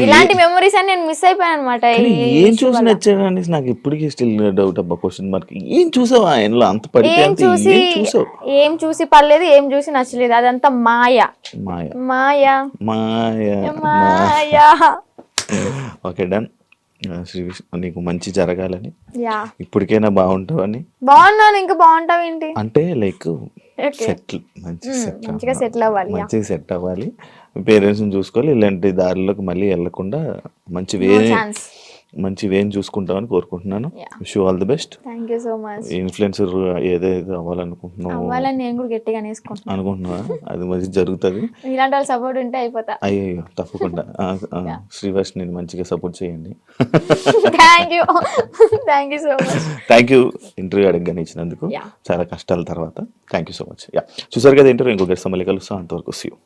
ఇలాంటి మెమరీస్ అని నేను మిస్ అయిపోయాను అనమాట. ఏం చూసి నచ్చాడని నాకు ఇప్పటికీ స్టిల్ డౌట్ అబ్బా, క్వశ్చన్ మార్క్. ఏం చూసావా ఆయనలో అంత పడిపోయి? ఏం చూసి పర్లేదు, ఏం చూసి నచ్చలేదు, అదంతా మాయ మాయ మాయ మాయ మాయ. Okay, done. శ్రీ విష్ణు, నీకు మంచి జరగాలని, ఇప్పటికైనా బాగుంటావని. బాగున్నాను, ఇంకా బాగుంటావు ఏంటి అంటే లైక్ సెటిల్, మంచిగా సెటిల్ అవ్వాలి, మంచిగా సెట్ అవ్వాలి, పేరెంట్స్ని చూసుకోవాలి, ఇలాంటి దారిలోకి మళ్ళీ వెళ్ళకుండా మంచి వేని చూసుకుంటామని కోరుకుంటున్నాను. Wish you all the best. Thank you so much. Influencer ఏదైతే అవ్వాలనుకుంటున్నావు, నేను కూడా గట్టిగా అనుకుంటున్నా, అది మంచి జరుగుతుంది. ఇలాంటి వాళ్ళ సపోర్ట్ ఉంటే అయిపోతా. అయ్యో తప్పకుండా. శ్రీవర్ష్ నేను మంచిగా సపోర్ట్ చేయండి. Thank you so much. Thank you interview అడగగానే ఇచ్చినందుకు, చాలా కష్టాల తర్వాత. Thank you so much. చూసారు కదా ఇంటర్వ్యూ, ఇంకొక మళ్ళీ కలుస్తాం. అంతవరకు సీ యూ.